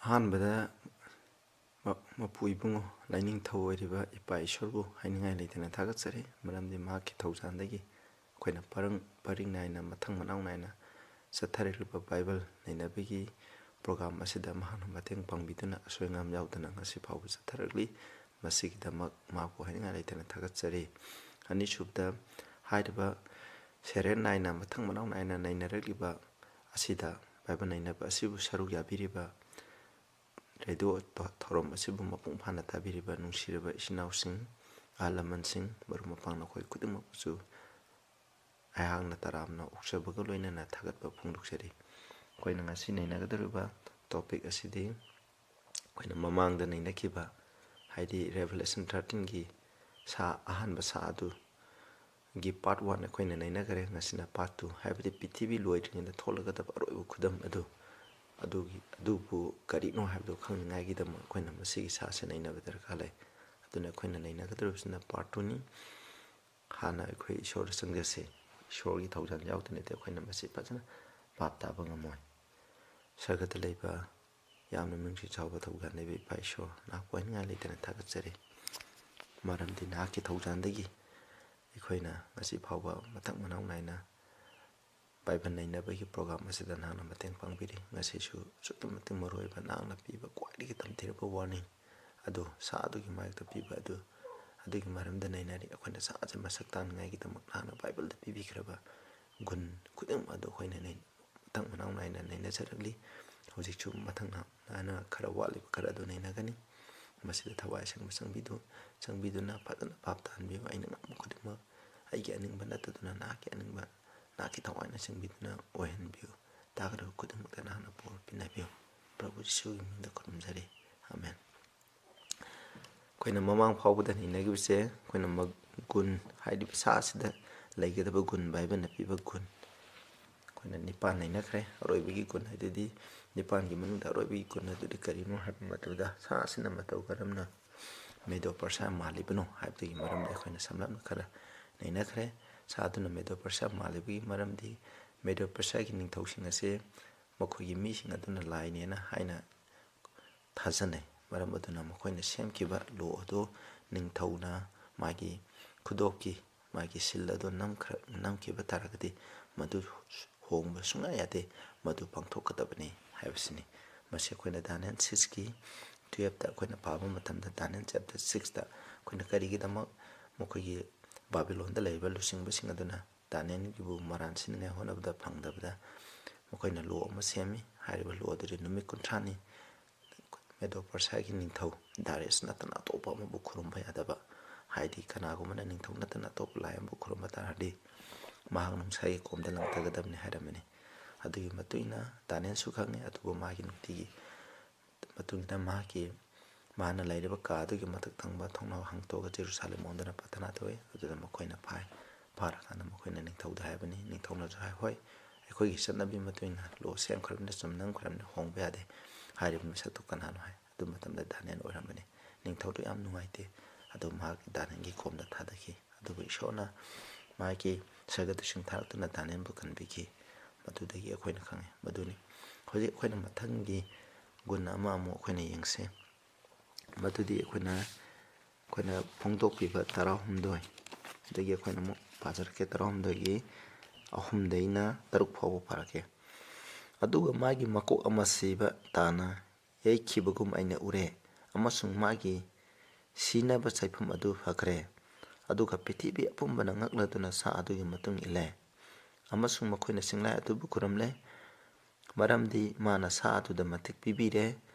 ꯑꯍꯥꯟꯕꯗ ꯃꯄꯨ ꯏꯕꯨꯡꯉꯣ ꯂꯥꯏꯅꯤꯡꯊꯧ ꯑꯣꯏꯔꯤꯕ ꯏꯄꯥ ꯏꯁꯣꯔꯕꯨ ꯍꯥꯏꯅꯤꯡꯉꯥꯏ ꯂꯩꯇꯅ ꯊꯥꯒꯠꯆꯔꯤ ꯃꯔꯝꯗꯤ ꯃꯍꯥꯛꯀꯤ ꯊꯧꯖꯥꯜꯗꯒꯤ ꯑꯩꯈꯣꯏꯅ ꯄꯔꯤꯡ ꯅꯥꯏꯅ ꯃꯊꯪ ꯃꯅꯥꯎ ꯅꯥꯏꯅ ꯆꯠꯊꯔꯛꯂꯤꯕ ꯕꯥꯏꯕꯜ ꯅꯩꯅꯕꯒꯤ ꯄ꯭ꯔꯣꯒ꯭ꯔꯥꯝ ꯑꯁꯤꯗ ꯃꯍꯥꯛꯅ ꯃꯇꯦꯡ ꯄꯥꯡꯕꯤꯗꯨꯅ ꯑꯁꯣꯏ ꯑꯉꯥꯝ ꯌꯥꯎꯗꯅ ꯉꯁꯤ ꯐꯥꯎꯕ ꯆꯠꯊꯔꯛꯂꯤ ꯃꯁꯤꯒꯤꯗꯃꯛ ꯃꯍꯥꯛꯄꯨ ꯍꯥꯏꯅꯤꯡꯉꯥꯏ ꯂꯩꯇꯅ ꯊꯥꯒꯠꯆꯔꯤ ꯑꯅꯤꯁꯨꯕꯗ ꯍꯥꯏꯔꯤꯕ ꯁꯦꯔꯦꯜ ꯅꯥꯏꯅ ꯃꯊꯪ ꯃꯅꯥꯎ ꯅꯥꯏꯅ ꯅꯩꯅꯔꯛꯂꯤꯕ ꯑꯁꯤꯗ ꯕꯥꯏꯕꯜ ꯅꯩꯅꯕ ꯑꯁꯤꯕꯨ ꯁꯔꯨꯛ ꯌꯥꯕꯤꯔꯤꯕ ꯔꯦꯗꯤꯑꯣ ꯊꯧꯔꯝ ꯑꯁꯤꯕꯨ ꯃꯄꯨꯡ ꯐꯥꯅ ꯇꯥꯕꯤꯔꯤꯕ ꯅꯨꯡꯁꯤꯔꯕ ꯏꯆꯤꯟ ꯏꯅꯥꯎꯁꯤꯡ ꯑꯍꯜ ꯂꯃꯟꯁꯤꯡ ꯃꯔꯨꯞ ꯃꯄꯥꯡ ꯅꯈꯣꯏ ꯈꯨꯗꯤꯡꯃꯛꯄꯨꯁꯨ ꯑꯩꯍꯥꯛꯅ ꯇꯔꯥꯝꯅ ꯑꯣꯛꯆꯕꯒ ꯂꯣꯏꯅꯅ ꯊꯥꯒꯠꯄ ꯐꯣꯡꯗꯣꯛꯆꯔꯤ ꯑꯩꯈꯣꯏꯅ ꯉꯁꯤ ꯅꯩꯅꯒꯗꯧꯔꯤꯕ ꯇꯣꯄꯤꯛ ꯑꯁꯤꯗꯤ ꯑꯩꯈꯣꯏꯅ ꯃꯃꯥꯡꯗ ꯅꯩꯅꯈꯤꯕ ꯍꯥꯏꯗꯤ ꯔꯦꯚꯦꯂꯦꯁꯟ 13ꯒꯤ ꯑꯍꯥꯟꯕ ꯁꯥ ꯑꯗꯨꯒꯤ ꯄꯥꯔꯠ 1 ꯑꯩꯈꯣꯏꯅ ꯅꯩꯅꯈꯔꯦ ꯉꯁꯤꯅ ꯄꯥꯔꯠ 2 ꯍꯥꯏꯕꯗꯤ ꯄ꯭ꯔꯤꯊꯤꯕꯤ ꯂꯣꯏꯗ꯭ꯔꯤꯉꯩꯗ ꯊꯣꯛꯂꯒꯗꯕ ꯑꯔꯣꯏꯕ ꯈꯨꯗꯝ ꯑꯗꯨꯕꯨ ꯀꯔꯤꯅꯣ ꯍꯥꯏꯕꯗꯨ ꯈꯪꯅꯤꯡꯉꯥꯏꯒꯤꯗꯃꯛ ꯑꯩꯈꯣꯏꯅ ꯃꯁꯤꯒꯤ ꯁꯥꯁꯦ ꯅꯩꯅꯕ ꯗꯔꯀꯥꯔ ꯂꯩ ꯑꯗꯨꯅ ꯑꯩꯈꯣꯏꯅ ꯅꯩꯅꯒꯗꯧꯔꯤꯕꯁꯤꯅ ꯄꯥꯔꯠ 2ꯅꯤ ꯍꯥꯟꯅ ꯑꯩꯈꯣꯏ ꯏꯁꯣꯔꯗ ꯆꯪꯖꯁꯤ ꯏꯁꯣꯔꯒꯤ ꯊꯧꯖꯥꯜ ꯌꯥꯎꯗꯅꯗꯤ ꯑꯩꯈꯣꯏꯅ ꯃꯁꯤ ꯐꯖꯅ ꯚꯥꯞ ꯇꯥꯕ ꯉꯝꯃꯣꯏ ꯁꯔꯒꯗ ꯂꯩꯕ ꯌꯥꯝꯅ ꯃꯤꯡꯆꯠ ꯆꯥꯎꯕ ꯊꯧꯖꯥꯜ ꯂꯩꯕ ꯏꯄꯥ ꯏꯁꯣꯔ ꯅꯍꯥꯛꯄꯨ ꯍꯥꯏꯅꯤꯡꯉꯥꯏ ꯂꯩꯇꯅ ꯊꯥꯒꯠꯆꯔꯤ ꯃꯔꯝꯗꯤ ꯅꯍꯥꯛꯀꯤ ꯊꯧꯖꯥꯜꯗꯒꯤ ꯑꯩꯈꯣꯏꯅ ꯉꯁꯤ ꯐꯥꯎꯕ ꯃꯊꯪ ꯃꯅꯥꯎ ꯅꯥꯏꯅ ꯕꯥꯏꯕꯜ ꯅꯩꯅꯕꯒꯤ ꯄ꯭ꯔꯣꯒ꯭ꯔꯥꯝ ꯑꯁꯤꯗ ꯅꯍꯥꯛꯅ ꯃꯇꯦꯡ ꯄꯥꯡꯕꯤꯔꯤ ꯉꯁꯤꯁꯨ ꯑꯁꯨꯛꯀꯤ ꯃꯇꯤꯛ ꯃꯔꯨꯑꯣꯏꯕ ꯅꯍꯥꯛꯅ ꯄꯤꯕ ꯈ꯭ꯋꯥꯏꯗꯒꯤ ꯇꯝꯊꯤꯔꯕ ꯋꯥꯔꯅꯤꯡ ꯑꯗꯨ ꯁꯥ ꯑꯗꯨꯒꯤ ꯃꯥꯌꯣꯛꯇ ꯄꯤꯕ ꯑꯗꯨꯒꯤ ꯃꯔꯝꯗ ꯅꯩꯅꯔꯤ ꯑꯩꯈꯣꯏꯅ ꯁꯥ ꯑꯁꯤ ꯃꯁꯛ ꯇꯥꯛꯅꯤꯡꯉꯥꯏꯒꯤꯗꯃꯛ ꯅꯍꯥꯛꯅ ꯕꯥꯏꯕꯜꯗ ꯄꯤꯕꯤꯈ꯭ꯔꯕ ꯒꯨꯟ ꯈꯨꯗꯤꯡꯃꯛ ꯑꯗꯨ ꯑꯩꯈꯣꯏꯅ ꯃꯊꯪ ꯃꯅꯥꯎ ꯅꯥꯏꯅ ꯅꯩꯅꯖꯔꯛꯂꯤ ꯍꯧꯖꯤꯛꯁꯨ ꯃꯊꯪ ꯅꯥꯏꯅ ꯈꯔ ꯋꯥꯠꯂꯤꯕ ꯈꯔ ꯑꯗꯨ ꯅꯩꯅꯒꯅꯤ ꯃꯁꯤꯗ ꯊꯋꯥꯏ ꯑꯁꯦꯡꯕ ꯆꯪꯕꯤꯗꯨꯅ ꯐꯖꯅ ꯚꯥꯞ ꯇꯥꯍꯟꯕꯤꯌꯨ ꯑꯩꯅ ꯉꯝꯕ ꯈꯨꯗꯤꯡꯃꯛ ꯑꯩꯒꯤ ꯑꯅꯤꯡꯕ ꯅꯠꯇꯗꯨꯅ ꯅꯍꯥꯛꯀꯤ ꯑꯅꯤꯡꯕ ꯅꯍꯥꯛꯀꯤ ꯊꯋꯥꯏꯅ ꯆꯪꯕꯤꯗꯨꯅ ꯑꯣꯏꯍꯟꯕꯤꯌꯨ ꯇꯥꯒꯗꯕ ꯈꯨꯗꯤꯡꯃꯛꯇ ꯅꯍꯥꯛꯅ ꯄꯣꯔ ꯄꯤꯅꯕꯤꯌꯨ ꯄ꯭ꯔꯚꯨ ꯌꯤꯁꯨꯒꯤ ꯃꯤꯡꯗ ꯈꯨꯔꯨꯝꯖꯔꯤ ꯑꯃꯦꯟ ꯑꯩꯈꯣꯏꯅ ꯃꯃꯥꯡ ꯐꯥꯎꯕꯗ ꯅꯩꯅꯈꯤꯕꯁꯦ ꯑꯩꯈꯣꯏꯅ ꯒꯨꯟ ꯍꯥꯏꯔꯤꯕ ꯁꯥ ꯑꯁꯤꯗ ꯂꯩꯒꯗꯕ ꯒꯨꯟ ꯕꯥꯏꯕꯜꯅ ꯄꯤꯕ ꯒꯨꯟ ꯑꯩꯈꯣꯏꯅ 9 ꯅꯩꯅꯈ꯭ꯔꯦ ꯑꯔꯣꯏꯕꯒꯤ ꯒꯨꯟ ꯍꯥꯏꯗꯨꯗꯤ 9ꯒꯤ ꯃꯅꯨꯡꯗ ꯑꯔꯣꯏꯕꯒꯤ ꯒꯨꯟ ꯑꯗꯨꯗꯤ ꯀꯔꯤꯅꯣ ꯍꯥꯏꯕ ꯃꯇꯝꯗ ꯁꯥ ꯑꯁꯤꯅ ꯃꯇꯧ ꯀꯔꯝꯅ ꯃꯦꯗꯣ ꯄꯔꯁꯤꯌꯥ ꯃꯥꯜꯂꯤꯕꯅꯣ ꯍꯥꯏꯕꯗꯨꯒꯤ ꯃꯔꯝꯗ ꯑꯩꯈꯣꯏꯅ ꯁꯝꯂꯞꯅ ꯈꯔ ꯅꯩꯅꯈ꯭ꯔꯦ ꯁꯥ ꯑꯗꯨꯅ ꯃꯦꯗꯣ ꯄꯔꯁꯤꯌꯥ ꯃꯥꯜꯂꯤꯕꯒꯤ ꯃꯔꯝꯗꯤ ꯃꯦꯗꯣ ꯄꯔꯁꯤꯌꯥꯒꯤ ꯅꯤꯡꯊꯧꯁꯤꯡ ꯑꯁꯦ ꯃꯈꯣꯏꯒꯤ ꯃꯤꯁꯤꯡ ꯑꯗꯨꯅ ꯂꯥꯏꯅꯦꯅ ꯍꯥꯏꯅ ꯊꯥꯖꯅꯩ ꯃꯔꯝ ꯑꯗꯨꯅ ꯃꯈꯣꯏꯅ ꯁꯦꯝꯈꯤꯕ ꯂꯣ ꯑꯗꯨ ꯅꯤꯡꯊꯧꯅ ꯃꯥꯒꯤ ꯈꯨꯗꯣꯞꯀꯤ ꯃꯥꯒꯤ ꯁꯤꯜ ꯑꯗꯨ ꯅꯝꯈꯤꯕ ꯇꯥꯔꯒꯗꯤ ꯃꯗꯨ ꯍꯣꯡꯕ ꯁꯨꯡꯌꯥ ꯌꯥꯗꯦ ꯃꯗꯨ ꯄꯥꯡꯊꯣꯛꯀꯗꯕꯅꯤ ꯍꯥꯏꯕꯁꯤꯅꯤ ꯃꯁꯤ ꯑꯩꯈꯣꯏꯅ ꯗꯥꯅꯤꯌꯦꯜ 6ꯒꯤ 12ꯇ ꯑꯩꯈꯣꯏꯅ ꯄꯥꯕ ꯃꯇꯝꯗ ꯗꯥꯅꯤꯌꯦꯜ ꯆꯦꯞꯇꯔ 6ꯇ ꯑꯩꯈꯣꯏꯅ ꯀꯔꯤꯒꯤꯗꯃꯛ ꯃꯈꯣꯏꯒꯤ ꯕꯥꯕꯤꯂꯣꯟꯗ ꯂꯩꯔꯤꯕ ꯂꯨꯆꯤꯡꯕꯁꯤꯡ ꯑꯗꯨꯅ ꯗꯥꯅꯤꯌꯦꯜꯒꯤꯕꯨ ꯃꯔꯥꯟ ꯁꯤꯅꯤꯡꯉꯥꯏ ꯍꯣꯠꯅꯕꯗ ꯐꯪꯗꯕꯗ ꯃꯈꯣꯏꯅ ꯂꯣ ꯑꯃ ꯁꯦꯝꯃꯤ ꯍꯥꯏꯔꯤꯕ ꯂꯣ ꯑꯗꯨꯗꯤ ꯅꯨꯃꯤꯠ 30ꯅꯤ ꯃꯦꯗꯣ ꯄꯔꯁꯤꯌꯥꯒꯤ ꯅꯤꯡꯊꯧ ꯗꯥꯔꯤꯌꯁ ꯅꯠꯇꯅ ꯑꯇꯣꯞꯄ ꯑꯃꯕꯨ ꯈꯨꯔꯨꯝꯕ ꯌꯥꯗꯕ ꯍꯥꯏꯗꯤ ꯀꯅꯥꯒꯨꯝꯕꯅ ꯅꯤꯡꯊꯧ ꯅꯠꯇꯅ ꯑꯇꯣꯞꯄ ꯂꯥꯏ ꯑꯃꯕꯨ ꯈꯨꯔꯨꯝꯕ ꯇꯥꯔꯗꯤ ꯃꯍꯥꯛ ꯅꯨꯡꯁꯥꯒꯤ ꯀꯣꯝꯗ ꯂꯪꯊꯒꯗꯕꯅꯤ ꯍꯥꯏꯔꯝꯕꯅꯤ ꯑꯗꯨꯒꯤ ꯃꯇꯨꯡ ꯏꯟꯅ ꯗꯥꯅꯤꯌꯦꯜꯁꯨ ꯈꯪꯉꯤ ꯑꯗꯨꯕꯨ ꯃꯥꯒꯤ ꯅꯨꯡꯇꯤꯒꯤ ꯃꯇꯨꯡꯗ ꯃꯥꯅ ꯂꯩꯔꯤꯕ ꯀꯥ ꯑꯗꯨꯒꯤ ꯃꯊꯛ ꯊꯪꯕ ꯊꯣꯡꯅꯥꯎ ꯍꯥꯡꯇꯣꯛꯑꯒ ꯖꯦꯔꯨꯁꯥꯂꯦꯝ ꯑꯣꯟꯗꯨꯅ ꯄ꯭ꯔꯊꯅꯥ ꯇꯧꯏ ꯑꯗꯨꯗ ꯃꯈꯣꯏꯅ ꯐꯥꯔꯀꯥꯟꯗ ꯃꯈꯣꯏꯅ ꯅꯤꯡꯊꯧꯗ ꯍꯥꯏꯕꯅꯤ ꯅꯤꯡꯊꯧꯅꯁꯨ ꯍꯥꯏ ꯍꯣꯏ ꯑꯩꯈꯣꯏꯒꯤ ꯆꯠꯅꯕꯤ ꯃꯇꯨꯡ ꯏꯟꯅ ꯂꯣ ꯁꯦꯝꯈ꯭ꯔꯕꯅꯤꯅ ꯆꯨꯝꯅꯈ꯭ꯔꯕꯅꯤꯅ ꯍꯣꯡꯕ ꯌꯥꯗꯦ ꯍꯥꯏꯔꯤꯕ ꯃꯤꯁꯛꯇꯨ ꯀꯅꯥꯅꯣ ꯍꯥꯏ ꯑꯗꯨ ꯃꯇꯝꯗ ꯗꯥꯅꯤꯌꯦꯜ ꯑꯣꯏꯔꯝꯕꯅꯤ ꯅꯤꯡꯊꯧꯗꯨ ꯌꯥꯝ ꯅꯨꯡꯉꯥꯏꯇꯦ ꯑꯗꯨ ꯃꯍꯥꯛ ꯗꯥꯅꯤꯌꯦꯜꯒꯤ ꯀꯣꯝꯗ ꯊꯥꯗꯈꯤ ꯑꯗꯨꯕꯨ ꯏꯁꯣꯔꯅ ꯃꯥꯒꯤ ꯁꯔꯒꯗꯁꯤꯡ ꯊꯥꯔꯛꯇꯨꯅ ꯗꯥꯅꯤꯌꯦꯜꯕꯨ ꯀꯟꯕꯤꯈꯤ ꯃꯗꯨꯗꯒꯤ ꯑꯩꯈꯣꯏꯅ ꯈꯪꯉꯤ ꯃꯗꯨꯅꯤ ꯍꯧꯖꯤꯛ ꯑꯩꯈꯣꯏꯅ ꯃꯊꯪꯒꯤ ꯒꯨꯟ ꯑꯃꯨꯛ ꯑꯩꯈꯣꯏꯅ ꯌꯦꯡꯁꯤ ꯃꯗꯨꯗꯤ ꯑꯩꯈꯣꯏꯅ ꯐꯣꯡꯗꯣꯛꯄꯤꯕ 16 ꯑꯗꯒꯤ ꯑꯩꯈꯣꯏꯅ ꯑꯃꯨꯛ ꯄꯥꯖꯔꯛꯀꯦ 16ꯒꯤ 3ꯗꯩꯅ 6 ꯐꯥꯎꯕ ꯄꯥꯔꯛꯀꯦ ꯑꯗꯨꯒ ꯃꯥꯒꯤ ꯃꯀꯣꯛ ꯑꯃ ꯁꯤꯕ ꯇꯥꯅ ꯌꯩꯈꯤꯕꯒꯨꯝ ꯑꯩꯅ ꯎꯔꯦ ꯑꯃꯁꯨꯡ ꯃꯥꯒꯤ ꯁꯤꯅꯕ ꯆꯩꯐꯝ ꯑꯗꯨ ꯐꯈ꯭ꯔꯦ ꯑꯗꯨꯒ ꯄ꯭ꯔꯤꯊꯤꯕꯤ ꯑꯄꯨꯝꯕꯅ ꯉꯛꯂꯗꯨꯅ ꯁꯥ ꯑꯗꯨꯒꯤ ꯃꯇꯨꯡ ꯏꯜꯂꯦ ꯑꯃꯁꯨꯡ ꯃꯈꯣꯏꯅ ꯆꯤꯡꯂꯥꯏ ꯑꯗꯨꯕꯨ ꯈꯨꯔꯨꯝꯂꯦ ꯃꯔꯝꯗꯤ ꯃꯥꯅ ꯁꯥ ꯑꯗꯨꯗ ꯃꯇꯤꯛ ꯄꯤꯕꯤꯔꯦ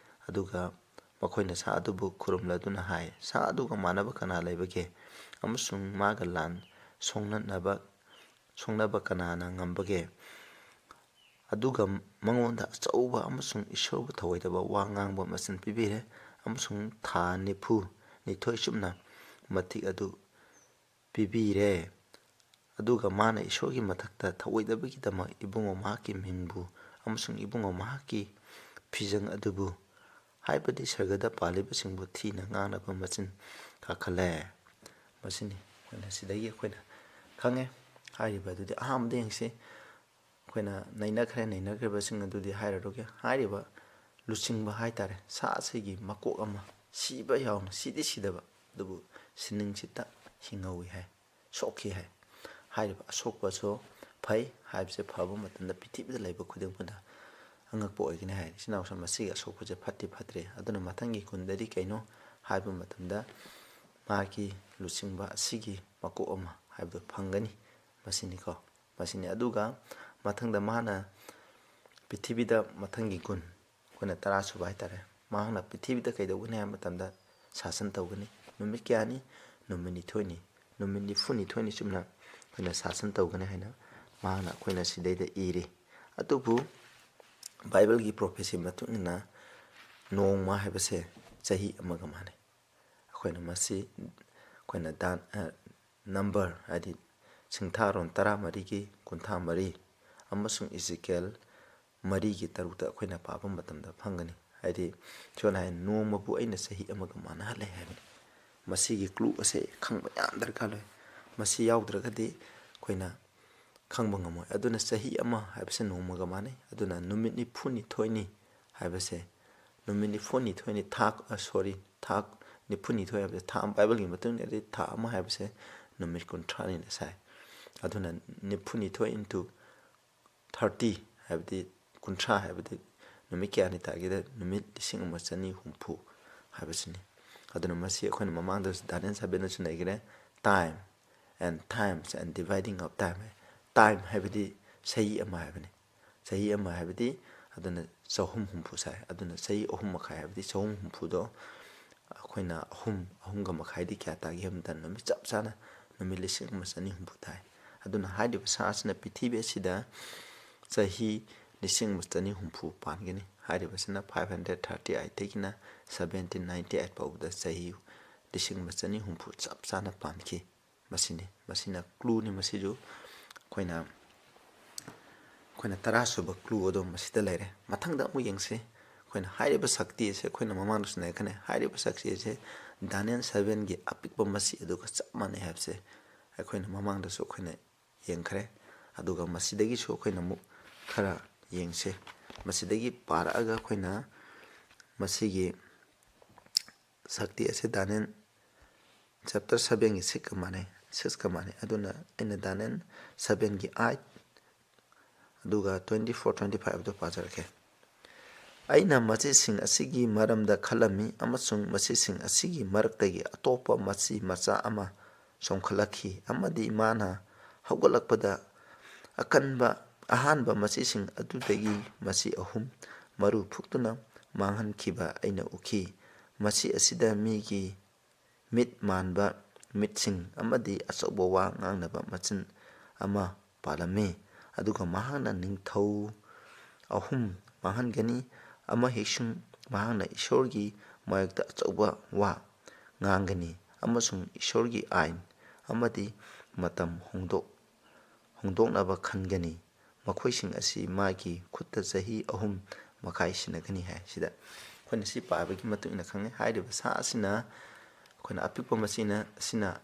ꯑꯗꯨꯒ ꯃꯈꯣꯏꯅ ꯁꯥ ꯑꯗꯨꯕꯨ ꯈꯨꯔꯨꯝꯂꯗꯨꯅ ꯍꯥꯏ ꯁꯥ ꯑꯗꯨꯒ ꯃꯥꯟꯅꯕ ꯀꯅꯥ ꯂꯩꯕꯒꯦ ꯑꯃꯁꯨꯡ ꯃꯥꯒ ꯂꯥꯟ ꯁꯣꯛꯅꯕ ꯀꯅꯥꯅ ꯉꯝꯕꯒꯦ ꯑꯗꯨꯒ ꯃꯉꯣꯟꯗ ꯑꯆꯧꯕ ꯑꯃꯁꯨꯡ ꯏꯁꯣꯔꯕꯨ ꯊꯧꯑꯣꯏꯗꯕ ꯋꯥ ꯉꯥꯡꯕ ꯃꯆꯤꯟ ꯄꯤꯕꯤꯔꯦ ꯑꯃꯁꯨꯡ ꯊꯥ 92 ꯆꯨꯞꯅ ꯃꯇꯤꯛ ꯑꯗꯨ ꯄꯤꯕꯤꯔꯦ ꯑꯗꯨꯒ ꯃꯥꯅ ꯏꯁꯣꯔꯒꯤ ꯃꯊꯛꯇ ꯊꯧꯑꯣꯏꯗꯕꯒꯤꯗꯃꯛ ꯏꯕꯨꯡꯉꯣ ꯃꯍꯥꯛꯀꯤ ꯃꯤꯡꯕꯨ ꯑꯃꯁꯨꯡ ꯏꯕꯨꯡꯉꯣ ꯃꯍꯥꯛꯀꯤ ꯐꯤꯖꯪ ꯑꯗꯨꯕꯨ ꯍꯥꯏꯕꯗꯤ ꯁꯔꯒꯗ ꯄꯥꯜꯂꯤꯕꯁꯤꯡꯕꯨ ꯊꯤꯅ ꯉꯥꯡꯅꯕ ꯃꯆꯤꯟ ꯀꯥꯈꯠꯂꯦ ꯃꯁꯤꯅꯤ ꯁꯤꯗꯒꯤ ꯑꯩꯈꯣꯏꯅ ꯈꯪꯉꯦ ꯍꯥꯏꯔꯤꯕ ꯑꯗꯨꯗꯤ ꯑꯍꯥꯟꯕꯗ ꯌꯦꯡꯁꯤ ꯑꯩꯈꯣꯏꯅ ꯅꯩꯅꯈ꯭ꯔꯤꯕꯁꯤꯡ ꯑꯗꯨꯗꯤ ꯍꯥꯏꯔꯔꯣꯏꯒꯦ ꯍꯥꯏꯔꯤꯕ ꯂꯨꯆꯤꯡꯕ ꯍꯥꯏꯇꯥꯔꯦ ꯁꯥ ꯑꯁꯤꯒꯤ ꯃꯀꯣꯛ ꯑꯃ ꯁꯤꯕ ꯌꯥꯎꯅ ꯁꯤꯗꯤ ꯁꯤꯗꯕ ꯑꯗꯨꯕꯨ ꯁꯤꯅꯤꯡꯁꯤꯗ ꯍꯤꯡꯍꯧꯏ ꯍꯥꯏ ꯁꯣꯛꯈꯤ ꯍꯥꯏ ꯍꯥꯏꯔꯤꯕ ꯑꯁꯣꯛꯄꯁꯨ ꯐꯩ ꯍꯥꯏꯕꯁꯦ ꯐꯕ ꯃꯇꯝꯗ ꯄ꯭ꯔꯤꯊꯤꯕꯤꯗ ꯂꯩꯕ ꯈꯨꯗꯤꯡꯃꯛꯇ ꯑꯉꯛꯄ ꯑꯣꯏꯒꯅꯤ ꯍꯥꯏ ꯏꯆꯤꯟꯅꯥꯎꯁꯤꯡ ꯃꯁꯤꯒꯤ ꯑꯁꯣꯛꯄꯁꯦ ꯐꯠꯇꯤ ꯐꯠꯇ꯭ꯔꯦ ꯑꯗꯨꯅ ꯃꯊꯪꯒꯤ ꯒꯨꯟꯗꯗꯤ ꯀꯩꯅꯣ ꯍꯥꯏꯕ ꯃꯇꯝꯗ ꯃꯥꯒꯤ ꯂꯨꯆꯤꯡꯕ ꯑꯁꯤꯒꯤ ꯃꯀꯣꯛ ꯑꯃ ꯍꯥꯏꯕꯗꯣ ꯐꯪꯒꯅꯤ ꯃꯁꯤꯅꯤꯀꯣ ꯃꯁꯤꯅꯤ ꯑꯗꯨꯒ ꯃꯊꯪꯗ ꯃꯥꯅ ꯄ꯭ꯔꯤꯊꯤꯕꯤꯗ ꯃꯊꯪꯒꯤ ꯒꯨꯟ ꯑꯩꯈꯣꯏꯅ 10 ꯁꯨꯕ ꯍꯥꯏꯇꯥꯔꯦ ꯃꯍꯥꯛꯅ ꯄ꯭ꯔꯤꯊꯤꯕꯤꯗ ꯀꯩꯗꯧꯒꯅꯤ ꯍꯥꯏꯕ ꯃꯇꯝꯗ ꯁꯥꯁꯟ ꯇꯧꯒꯅꯤ ꯅꯨꯃꯤꯠ ꯀꯌꯥꯅꯤ ꯅꯨꯃꯤꯠ 2ꯅꯤ ꯅꯨꯃꯤꯠ 92 ꯆꯨꯝꯅ ꯑꯩꯈꯣꯏꯅ ꯁꯥꯁꯟ ꯇꯧꯒꯅꯤ ꯍꯥꯏꯅ ꯃꯍꯥꯛꯅ ꯑꯩꯈꯣꯏꯅ ꯁꯤꯗꯩꯗ ꯏꯔꯤ ꯑꯗꯨꯕꯨ ꯕꯥꯏꯕꯜꯒꯤ ꯄ꯭ꯔꯣꯐꯦꯁꯤ ꯃꯇꯨꯡ ꯏꯟꯅ ꯅꯣꯡꯃ ꯍꯥꯏꯕꯁꯦ ꯆꯍꯤ ꯑꯃꯒ ꯃꯥꯟꯅꯩ ꯑꯩꯈꯣꯏꯅ ꯃꯁꯤ ꯑꯩꯈꯣꯏꯅ ꯅꯝꯕꯔ ꯍꯥꯏꯗꯤ ꯁꯤꯡꯊꯥꯔꯣꯟ 14ꯒꯤ 53 ꯑꯃꯁꯨꯡ ꯏꯖꯤꯀꯦꯜ 4ꯒꯤ 6ꯇ ꯑꯩꯈꯣꯏꯅ ꯄꯥꯕ ꯃꯇꯝꯗ ꯐꯪꯒꯅꯤ ꯍꯥꯏꯗꯤ ꯁꯣꯟꯅ ꯍꯥꯏ ꯅꯣꯡꯃꯕꯨ ꯑꯩꯅ ꯆꯍꯤ ꯑꯃꯒ ꯃꯥꯟꯅꯍꯜꯂꯦ ꯍꯥꯏꯕꯅꯤ ꯃꯁꯤꯒꯤ ꯀ꯭ꯂꯨ ꯑꯁꯦ ꯈꯪꯕ ꯌꯥꯝ ꯗꯔꯀꯥꯔ ꯂꯩ ꯃꯁꯤ ꯌꯥꯎꯗ꯭ꯔꯒꯗꯤ ꯑꯩꯈꯣꯏꯅ ꯈꯪꯕ ꯉꯝꯃꯣꯏ ꯑꯗꯨꯅ ꯆꯍꯤ ꯑꯃ ꯍꯥꯏꯕꯁꯦ ꯅꯣꯡꯃꯒ ꯃꯥꯟꯅꯩ ꯑꯗꯨꯅ ꯅꯨꯃꯤꯠ 92ꯅꯤ ꯍꯥꯏꯕꯁꯦ ꯅꯨꯃꯤꯠ 92ꯅꯤ ꯊꯥꯛ 92 ꯍꯥꯏꯕꯁꯦ ꯊꯥ ꯕꯥꯏꯕꯜꯒꯤ ꯃꯇꯨꯡ ꯏꯟꯅꯗꯤ ꯊꯥ ꯑꯃ ꯍꯥꯏꯕꯁꯦ ꯅꯨꯃꯤꯠ 30ꯅꯤꯅ ꯁꯥꯏ ꯑꯗꯨꯅ 92 ꯏꯟꯇꯨ 30 ꯍꯥꯏꯕꯗꯤ 30 ꯍꯥꯏꯕꯗꯤ ꯅꯨꯃꯤꯠ ꯀꯌꯥꯅꯤ ꯇꯥꯒꯦꯗ ꯅꯨꯃꯤꯠ 1960 ꯍꯥꯏꯕꯁꯤꯅꯤ ꯑꯗꯨꯅ ꯃꯁꯤ ꯑꯩꯈꯣꯏꯅ ꯃꯃꯥꯡꯗꯁꯨ ꯗꯥꯅꯤꯑꯦꯜ 7ꯗꯁꯨ ꯅꯩꯈ꯭ꯔꯦ time n times n dividing of time ꯍꯥꯏꯕꯗꯤ ꯆꯍꯤ ꯑꯃ ꯍꯥꯏꯕꯅꯤ ꯆꯍꯤ ꯑꯃ ꯍꯥꯏꯕꯗꯤ ꯑꯗꯨꯅ 360 ꯁꯥꯏ ꯑꯗꯨꯅ ꯆꯍꯤ 3.5 ꯍꯥꯏꯕꯗꯤ 360ꯗꯣ ꯑꯩꯈꯣꯏꯅ ꯑꯍꯨꯝꯒ ꯃꯈꯥꯏꯗꯤ ꯀꯌꯥ ꯇꯥꯒꯦ ꯍꯥꯏꯕ ꯃꯇꯝꯗ ꯅꯨꯃꯤꯠ ꯆꯞ ꯆꯥꯅ ꯅꯨꯃꯤꯠ 1960 ꯇꯥꯏ ꯑꯗꯨꯅ ꯍꯥꯏꯔꯤꯕ ꯁꯥ ꯑꯁꯤꯅ ꯄ꯭ꯔꯤꯊꯤꯕꯤ ꯑꯁꯤꯗ ꯆꯍꯤ 1960 ꯄꯥꯟꯒꯅꯤ ꯍꯥꯏꯔꯤꯕꯁꯤꯅ 538ꯗꯒꯤꯅ 1798 ꯐꯥꯎꯕꯗ ꯆꯍꯤ 1960 ꯆꯞ ꯆꯥꯅ ꯄꯥꯟꯈꯤ ꯃꯁꯤꯅꯤ ꯃꯁꯤꯅ ꯀ꯭ꯂꯨꯅꯤ ꯃꯁꯤꯁꯨ ꯑꯩꯈꯣꯏꯅ 10 ꯁꯨꯕ ꯀ꯭ꯂꯨ ꯑꯗꯣ ꯃꯁꯤꯗ ꯂꯩꯔꯦ ꯃꯊꯪꯗ ꯑꯃꯨꯛ ꯌꯦꯡꯁꯤ ꯑꯩꯈꯣꯏꯅ ꯍꯥꯏꯔꯤꯕ ꯁꯛꯇꯤ ꯑꯁꯦ ꯑꯩꯈꯣꯏꯅ ꯃꯃꯥꯡꯗꯁꯨ ꯅꯩꯈ꯭ꯔꯦ ꯍꯥꯏꯔꯤꯕ ꯁꯛꯇꯤ ꯑꯁꯦ ꯗꯥꯅꯤꯑꯦꯜ 7ꯒꯤ ꯑꯄꯤꯛꯄ ꯃꯁꯤ ꯑꯗꯨꯒ ꯆꯞ ꯃꯥꯟꯅꯩ ꯍꯥꯏꯕꯁꯦ ꯑꯩꯈꯣꯏꯅ ꯃꯃꯥꯡꯗꯁꯨ ꯑꯩꯈꯣꯏꯅ ꯌꯦꯡꯈ꯭ꯔꯦ ꯑꯗꯨꯒ ꯃꯁꯤꯗꯒꯤꯁꯨ ꯑꯩꯈꯣꯏꯅ ꯑꯃꯨꯛ ꯈꯔ ꯌꯦꯡꯁꯤ ꯃꯁꯤꯗꯒꯤ ꯄꯥꯔꯛꯑꯒ ꯑꯩꯈꯣꯏꯅ ꯃꯁꯤꯒꯤ ꯁꯛꯇꯤ ꯑꯁꯤ ꯗꯥꯅꯤꯑꯦꯜ ꯆꯦꯞꯇꯔ 7ꯒꯤ 6ꯀ ꯃꯥꯟꯅꯩ ꯑꯗꯨꯅ ꯑꯩꯅ ꯗꯥꯅꯤꯑꯦꯜ 7ꯒꯤ 8 ꯑꯗꯨꯒ 24-25 ꯑꯗꯨ ꯄꯥꯖꯔꯛꯀꯦ ꯑꯩꯅ ꯃꯁꯤꯁꯤꯡ ꯑꯁꯤꯒꯤ ꯃꯔꯝꯗ ꯈꯜꯂꯝꯃꯤ ꯑꯃꯁꯨꯡ ꯃꯁꯤꯁꯤꯡ ꯑꯁꯤꯒꯤ ꯃꯔꯛꯇꯒꯤ ꯑꯇꯣꯞꯄ ꯃꯆꯤ ꯃꯆꯥ ꯑꯃ ꯆꯣꯡꯈꯠꯂꯛꯈꯤ ꯑꯃꯗꯤ ꯃꯥꯅ ꯍꯧꯒꯠꯂꯛꯄꯗ ꯑꯍꯥꯟꯕ ꯃꯆꯤꯁꯤꯡ ꯑꯗꯨꯗꯒꯤ ꯃꯆꯤ 3 ꯃꯔꯨ ꯐꯨꯛꯇꯨꯅ ꯃꯥꯡꯍꯟꯈꯤꯕ ꯑꯩꯅ ꯎꯈꯤ ꯃꯆꯤ ꯑꯁꯤꯗ ꯃꯤꯒꯤ ꯃꯤꯠ ꯃꯥꯟꯕ ꯃꯤꯠꯁꯤꯡ ꯑꯃꯗꯤ ꯑꯆꯧꯕ ꯋꯥ ꯉꯥꯡꯅꯕ ꯃꯆꯤꯟ ꯑꯃ ꯄꯥꯜꯂꯝꯃꯤ ꯑꯗꯨꯒ ꯃꯍꯥꯛꯅ ꯅꯤꯡꯊꯧ 3 ꯃꯥꯡꯍꯟꯒꯅꯤ ꯑꯃꯍꯦꯛꯁꯨꯡ ꯃꯍꯥꯛꯅ ꯏꯁꯣꯔꯒꯤ ꯃꯥꯌꯣꯛꯇ ꯑꯆꯧꯕ ꯋꯥ ꯉꯥꯡꯒꯅꯤ ꯑꯃꯁꯨꯡ ꯏꯁꯣꯔꯒꯤ ꯑꯥꯏꯟ ꯑꯃꯗꯤ ꯃꯇꯝ ꯍꯣꯡꯗꯣꯛꯅꯕ ꯈꯟꯒꯅꯤ ꯃꯈꯣꯏꯁꯤꯡ ꯑꯁꯤ ꯃꯥꯒꯤ ꯈꯨꯠꯇ ꯆꯍꯤ 3.5 ꯁꯤꯟꯅꯒꯅꯤ ꯍꯥꯏ ꯁꯤꯗ ꯑꯩꯈꯣꯏꯅ ꯁꯤ ꯄꯥꯕꯒꯤ ꯃꯇꯨꯡ ꯏꯟꯅ ꯈꯪꯉꯦ ꯍꯥꯏꯔꯤꯕ ꯁꯥ ꯑꯁꯤꯅ ꯑꯩꯈꯣꯏꯅ ꯑꯄꯤꯛꯄ ꯑꯁꯤꯅ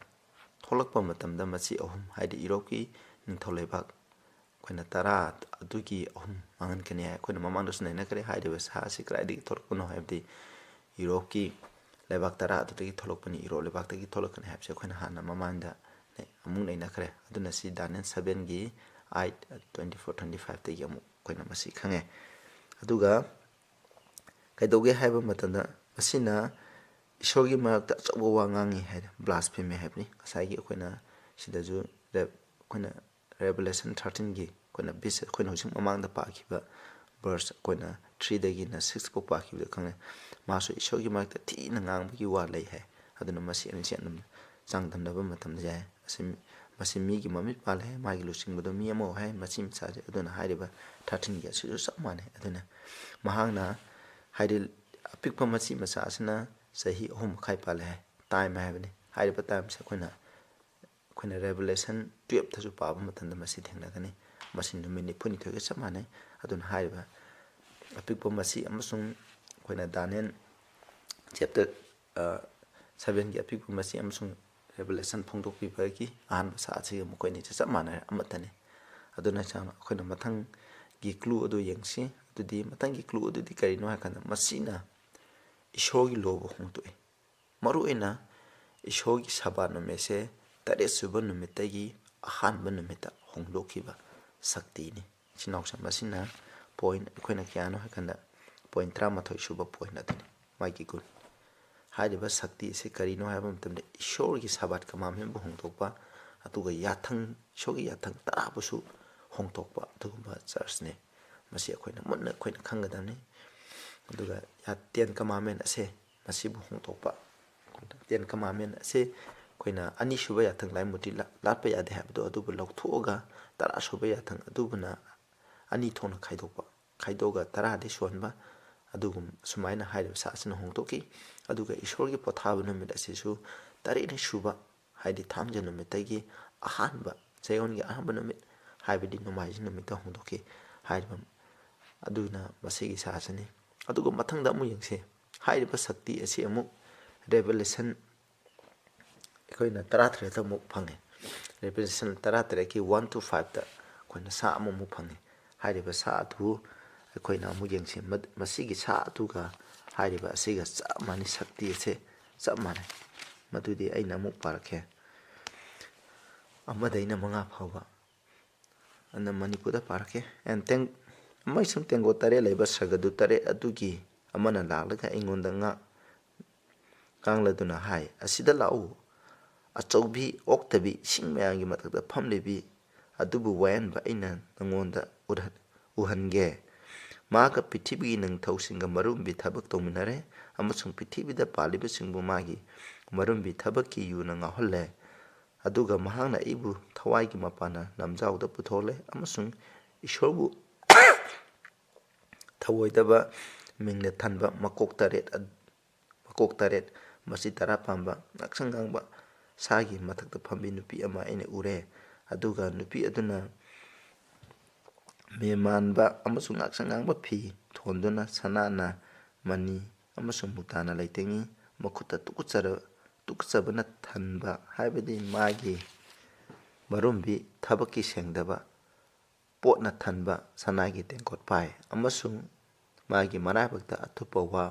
ꯊꯣꯛꯂꯛꯄ ꯃꯇꯝꯗ ꯃꯆꯤ 3 ꯍꯥꯏꯗꯤ ꯌꯨꯔꯣꯞꯀꯤ ꯅꯤꯡꯊꯧ ꯂꯩꯕꯥꯛ ꯑꯩꯈꯣꯏꯅ 10 ꯑꯗꯨꯒꯤ 3 ꯃꯥꯡꯍꯟꯒꯅꯤ ꯍꯥꯏ ꯑꯩꯈꯣꯏꯅ ꯃꯃꯥꯡꯗꯁꯨ ꯅꯩꯅꯈ꯭ꯔꯦ ꯍꯥꯏꯔꯤꯕ ꯁꯥ ꯑꯁꯤ ꯀꯗꯥꯏꯗꯒꯤ ꯊꯣꯛꯂꯛꯄꯅꯣ ꯍꯥꯏꯕꯗꯤ ꯌꯨꯔꯣꯞꯀꯤ ꯂꯩꯕꯥꯛ 10 ꯑꯗꯨꯗꯒꯤ ꯊꯣꯛꯂꯛꯄꯅꯤ ꯌꯨꯔꯣꯞ ꯂꯩꯕꯥꯛꯇꯒꯤ ꯊꯣꯛꯂꯛꯀꯅꯤ ꯍꯥꯏꯕꯁꯦ ꯑꯩꯈꯣꯏꯅ ꯍꯥꯟꯅ ꯃꯃꯥꯡꯗ ꯑꯃꯨꯛ ꯅꯩꯅꯈ꯭ꯔꯦ ꯑꯗꯨꯅ ꯁꯤ ꯗꯥꯅꯤꯑꯦꯜ 7ꯒꯤ 8-24-25ꯗꯒꯤ ꯑꯃꯨꯛ ꯑꯩꯈꯣꯏꯅ ꯃꯁꯤ ꯈꯪꯉꯦ ꯑꯗꯨꯒ ꯀꯩꯗꯧꯒꯦ ꯍꯥꯏꯕ ꯃꯇꯝꯗ ꯃꯁꯤꯅ ꯏꯁꯣꯔꯒꯤ ꯃꯔꯛꯇ ꯑꯆꯧꯕ ꯋꯥ ꯉꯥꯡꯉꯤ ꯍꯥꯏꯅ ꯕ꯭ꯂꯥꯁꯐꯦꯃꯤ ꯍꯥꯏꯕꯅꯤ ꯉꯁꯥꯏꯒꯤ ꯑꯩꯈꯣꯏꯅ ꯁꯤꯗꯁꯨ ꯑꯩꯈꯣꯏꯅ ꯔꯦꯚꯦꯂꯦꯁꯟ 13ꯒꯤ ꯑꯩꯈꯣꯏꯅ ꯍꯧꯖꯤꯛ ꯃꯃꯥꯡꯗ ꯄꯥꯈꯤꯕ ꯚꯔꯁ ꯑꯩꯈꯣꯏꯅ 3ꯗꯒꯤꯅ 6 ꯐꯥꯎ ꯄꯥꯈꯤꯕꯗ ꯈꯪꯉꯦ ꯃꯥꯁꯨ ꯏꯁꯣꯔꯒꯤ ꯃꯔꯛꯇ ꯊꯤꯅ ꯉꯥꯡꯕꯒꯤ ꯋꯥ ꯂꯩ ꯍꯥꯏ ꯑꯗꯨꯅ ꯃꯁꯤ ꯑꯅꯤꯁꯤ ꯑꯗꯨꯝ ꯆꯥꯡꯗꯝꯅꯕ ꯃꯇꯝꯗ ꯌꯥꯏ ꯃꯁꯤ ꯃꯤꯒꯤ ꯃꯃꯤꯠ ꯄꯥꯜꯂꯦ ꯍꯥꯏ ꯃꯥꯒꯤ ꯂꯨꯆꯤꯡꯕꯗꯣ ꯃꯤ ꯑꯃ ꯍꯥꯏ ꯃꯆꯤ ꯃꯆꯥꯁꯦ ꯑꯗꯨꯅ ꯍꯥꯏꯔꯤꯕ 13ꯒꯤ ꯑꯁꯤꯁꯨ ꯆꯞ ꯃꯥꯟꯅꯩ ꯑꯗꯨꯅ ꯃꯍꯥꯛꯅ ꯍꯥꯏꯗꯤ ꯑꯄꯤꯛꯄ ꯃꯆꯤ ꯃꯆꯥ ꯑꯁꯤꯅ ꯆꯍꯤ 3.5 ꯄꯥꯜꯂꯦ ꯍꯥꯏ ꯇꯥꯏꯝ ꯍꯥꯏꯕꯅꯤ ꯍꯥꯏꯔꯤꯕ ꯇꯥꯏꯝꯁꯦ ꯑꯩꯈꯣꯏꯅ ꯔꯦꯚꯦꯂꯦꯁꯟ 12ꯗꯁꯨ ꯄꯥꯕ ꯃꯇꯝꯗ ꯃꯁꯤ ꯊꯦꯡꯅꯒꯅꯤ ꯃꯁꯤ ꯅꯨꯃꯤꯠ 92ꯒ ꯆꯞ ꯃꯥꯟꯅꯩ ꯑꯗꯨꯅ ꯍꯥꯏꯔꯤꯕ ꯑꯄꯤꯛꯄ ꯃꯆꯤ ꯑꯃꯁꯨꯡ ꯑꯩꯈꯣꯏꯅ ꯗꯥꯅꯤꯑꯦꯜ ꯆꯦꯞꯇꯔ 7ꯒꯤ ꯑꯄꯤꯛꯄ ꯃꯆꯤ ꯑꯃꯁꯨꯡ ꯔꯦꯚꯦꯂꯦꯁꯟ ꯐꯣꯡꯗꯣꯛꯄꯤꯕꯒꯤ ꯑꯍꯥꯟꯕ ꯁꯥ ꯑꯁꯤꯒ ꯃꯈꯣꯏꯅꯤꯁꯦ ꯆꯞ ꯃꯥꯟꯅꯔꯦ ꯑꯃꯠꯇꯅꯤ ꯑꯗꯨꯅ ꯑꯩꯈꯣꯏꯅ ꯃꯊꯪꯒꯤ ꯀ꯭ꯂꯨ ꯑꯗꯨ ꯌꯦꯡꯁꯤ ꯑꯗꯨ ꯑꯗꯨꯗꯤ ꯃꯊꯪꯒꯤ ꯀ꯭ꯂꯨ ꯑꯗꯨꯗꯤ ꯀꯔꯤꯅꯣ ꯍꯥꯏꯀꯥꯟꯗ ꯃꯁꯤꯅ ꯏꯁꯣꯔꯒꯤ ꯂꯣꯕ ꯍꯣꯡꯗꯣꯛꯏ ꯃꯔꯨꯑꯣꯏꯅ ꯏꯁꯣꯔꯒꯤ ꯁꯕꯥꯠ ꯅꯨꯃꯤꯠꯁꯦ 8ꯁꯨꯕ ꯅꯨꯃꯤꯠꯇꯒꯤ ꯑꯍꯥꯟꯕ ꯅꯨꯃꯤꯠꯇ ꯍꯣꯡꯗꯣꯛꯈꯤꯕ ꯁꯛꯇꯤꯅꯤ ꯏꯆꯤꯟꯅꯥꯎꯁꯦ ꯃꯁꯤꯅ ꯄꯣꯏꯟ ꯑꯩꯈꯣꯏꯅ ꯀꯌꯥꯅꯣ ꯍꯥꯏꯀꯥꯟꯗ ꯄꯣꯏꯟ 13ꯁꯨꯕ ꯄꯣꯏꯟ ꯑꯗꯨꯅꯤ ꯃꯥꯒꯤ ꯒꯨꯟ ꯍꯥꯏꯔꯤꯕ ꯁꯛꯇꯤ ꯑꯁꯤ ꯀꯔꯤꯅꯣ ꯍꯥꯏꯕ ꯃꯇꯝꯗ ꯏꯁꯣꯔꯒꯤ ꯁꯕꯥꯠ ꯀꯃꯥꯟꯃꯦꯟꯕꯨ ꯍꯣꯡꯗꯣꯛꯄ ꯑꯗꯨꯒ ꯏꯁꯣꯔꯒꯤ ꯌꯥꯊꯪ ꯇꯔꯥꯕꯨꯁꯨ ꯍꯣꯡꯗꯣꯛꯄ ꯑꯗꯨꯒꯨꯝꯕ ꯆꯔꯆꯅꯤ ꯃꯁꯤ ꯑꯩꯈꯣꯏꯅ ꯃꯨꯟꯅ ꯑꯩꯈꯣꯏꯅ ꯈꯪꯒꯗꯕꯅꯤ ꯑꯗꯨꯒ 10 ꯀꯃꯥꯟꯃꯦꯟ ꯑꯁꯦ ꯃꯁꯤꯕꯨ ꯍꯣꯡꯗꯣꯛꯄ 10 ꯀꯃꯥꯟꯃꯦꯟ ꯑꯁꯦ ꯑꯩꯈꯣꯏꯅ ꯑꯅꯤꯁꯨꯕ ꯌꯥꯊꯪ ꯂꯥꯏꯃꯨꯇꯤ ꯂꯥꯠꯄ ꯌꯥꯗꯦ ꯍꯥꯏꯕꯗꯣ ꯑꯗꯨꯕꯨ ꯂꯧꯊꯣꯛꯑꯒ 10ꯁꯨꯕ ꯌꯥꯊꯪ ꯑꯗꯨꯕꯨꯅ ꯑꯅꯤ ꯊꯣꯛꯅ ꯈꯥꯏꯗꯣꯛꯑꯒ 10ꯗꯤ ꯁꯨꯍꯟꯕ ꯑꯗꯨꯒꯨꯝ ꯁꯨꯃꯥꯏꯅ ꯍꯥꯏꯔꯤꯕ ꯁꯥ ꯑꯁꯤꯅ ꯍꯣꯡꯗꯣꯛꯈꯤ ꯑꯗꯨꯒ ꯏꯁꯣꯔꯒꯤ ꯄꯣꯊꯥꯕ ꯅꯨꯃꯤꯠ ꯑꯁꯤꯁꯨ 9ꯁꯨꯕ ꯍꯥꯏꯗꯤ ꯊꯥꯡꯖ ꯅꯨꯃꯤꯠꯇꯒꯤ ꯑꯍꯥꯟꯕ ꯆꯌꯣꯜꯒꯤ ꯑꯍꯥꯟꯕ ꯅꯨꯃꯤꯠ ꯍꯥꯏꯕꯗꯤ ꯅꯣꯡꯃꯥꯏꯖꯤꯡ ꯅꯨꯃꯤꯠꯇ ꯍꯣꯡꯗꯣꯛꯈꯤ ꯍꯥꯏꯔꯤꯕ ꯑꯗꯨꯅ ꯃꯁꯤꯒꯤ ꯁꯥꯁꯤꯅꯤ ꯑꯗꯨꯒ ꯃꯊꯪꯗ ꯑꯃꯨꯛ ꯌꯦꯡꯁꯤ ꯍꯥꯏꯔꯤꯕ ꯁꯛꯇꯤ ꯑꯁꯤ ꯑꯃꯨꯛ ꯔꯦꯚꯦꯂꯦꯁꯟ ꯑꯩꯈꯣꯏꯅ 13ꯗ ꯑꯃꯨꯛ ꯐꯪꯉꯦ ꯔꯦꯚꯦꯂꯦꯁꯟ 13ꯒꯤ 1-5ꯗ ꯑꯩꯈꯣꯏꯅ ꯁꯥ ꯑꯃꯃꯨꯛ ꯐꯪꯉꯦ ꯍꯥꯏꯔꯤꯕ ꯁꯥ ꯑꯗꯨ ꯑꯩꯈꯣꯏꯅ ꯑꯃꯨꯛ ꯌꯦꯡꯁꯤ ꯃꯁꯤꯒꯤ ꯁꯥ ꯑꯗꯨꯒ ꯍꯥꯏꯔꯤꯕ ꯑꯁꯤꯒ ꯆꯞ ꯃꯥꯟꯅꯩ ꯁꯛꯇꯤ ꯑꯁꯦ ꯆꯞ ꯃꯥꯟꯅꯩ ꯃꯗꯨꯗꯤ ꯑꯩꯅ ꯑꯃꯨꯛ ꯄꯥꯔꯛꯀꯦ 1ꯗꯩꯅ 5 ꯐꯥꯎꯕ ꯑꯗꯨꯅ ꯃꯅꯤꯄꯨꯔꯗ ꯄꯥꯔꯛꯀꯦ ꯑꯃꯁꯨꯡ ꯇꯦꯡꯒꯣ 8 ꯂꯩꯕ ꯁꯒꯗꯨ 8 ꯑꯗꯨꯒꯤ ꯑꯃꯅ ꯂꯥꯛꯂꯒ ꯑꯩꯉꯣꯟꯗ ꯉꯥꯡꯂꯗꯨꯅ ꯍꯥꯏ ꯑꯁꯤꯗ ꯂꯥꯛꯎ ꯑꯆꯧꯕꯤ ꯑꯣꯛꯇꯕꯤ ꯏꯁꯤꯡ ꯃꯌꯥꯝꯒꯤ ꯃꯊꯛꯇ ꯐꯝꯂꯤꯕꯤ ꯑꯗꯨꯕꯨ ꯋꯥꯌꯦꯟꯕ ꯑꯩꯅ ꯅꯉꯣꯟꯗ ꯎꯍꯟꯒꯦ ꯃꯥꯒ ꯄ꯭ꯔꯤꯊꯤꯕꯤꯒꯤ ꯅꯤꯡꯊꯧꯁꯤꯡꯒ ꯃꯔꯨꯝꯕꯤ ꯊꯕꯛ ꯇꯧꯃꯤꯟꯅꯔꯦ ꯑꯃꯁꯨꯡ ꯄ꯭ꯔꯤꯊꯤꯕꯤꯗ ꯄꯥꯜꯂꯤꯕꯁꯤꯡꯕꯨ ꯃꯥꯒꯤ ꯃꯔꯨꯝꯕꯤ ꯊꯕꯛꯀꯤ ꯌꯨꯅ ꯉꯥꯎꯍꯜꯂꯦ ꯑꯗꯨꯒ ꯃꯍꯥꯛꯅ ꯑꯩꯕꯨ ꯊꯋꯥꯏꯒꯤ ꯃꯄꯥꯟꯅ ꯂꯝꯖꯥꯎꯗ ꯄꯨꯊꯣꯛꯂꯦ ꯑꯃꯁꯨꯡ ꯏꯁꯣꯔꯕꯨ ꯊꯧꯑꯣꯏꯗꯕ ꯃꯤꯡꯅ ꯊꯟꯕ ꯃꯀꯣꯛ 8 ꯃꯁꯤ 10 ꯄꯥꯟꯕ ꯉꯛꯁꯪ ꯉꯥꯡꯕ ꯁꯥꯒꯤ ꯃꯊꯛꯇ ꯐꯝꯕꯤ ꯅꯨꯄꯤ ꯑꯃ ꯑꯩꯅ ꯎꯔꯦ ꯑꯗꯨꯒ ꯅꯨꯄꯤ ꯑꯗꯨꯅ ꯃꯦꯃꯥꯟꯕ ꯑꯃꯁꯨꯡ ꯉꯛꯁꯪ ꯉꯥꯡꯕ ꯐꯤ ꯊꯣꯟꯗꯨꯅ ꯁꯅꯥꯅ ꯃꯅꯤ ꯑꯃꯁꯨꯡ ꯃꯨꯛꯇꯥꯅ ꯂꯩꯇꯦꯡꯉꯤ ꯃꯈꯨꯠꯇ ꯇꯨꯀꯠꯆꯕꯅ ꯊꯟꯕ ꯍꯥꯏꯕꯗꯤ ꯃꯥꯒꯤ ꯃꯔꯨꯝꯕꯤ ꯊꯕꯛꯀꯤ ꯁꯦꯡꯗꯕ ꯄꯣꯠꯅ ꯊꯟꯕ ꯁꯅꯥꯒꯤ ꯇꯦꯡꯀꯣꯠ ꯄꯥꯏ ꯑꯃꯁꯨꯡ ꯃꯥꯒꯤ ꯃꯔꯥꯏꯕꯛꯇ ꯑꯊꯨꯞꯄ ꯋꯥ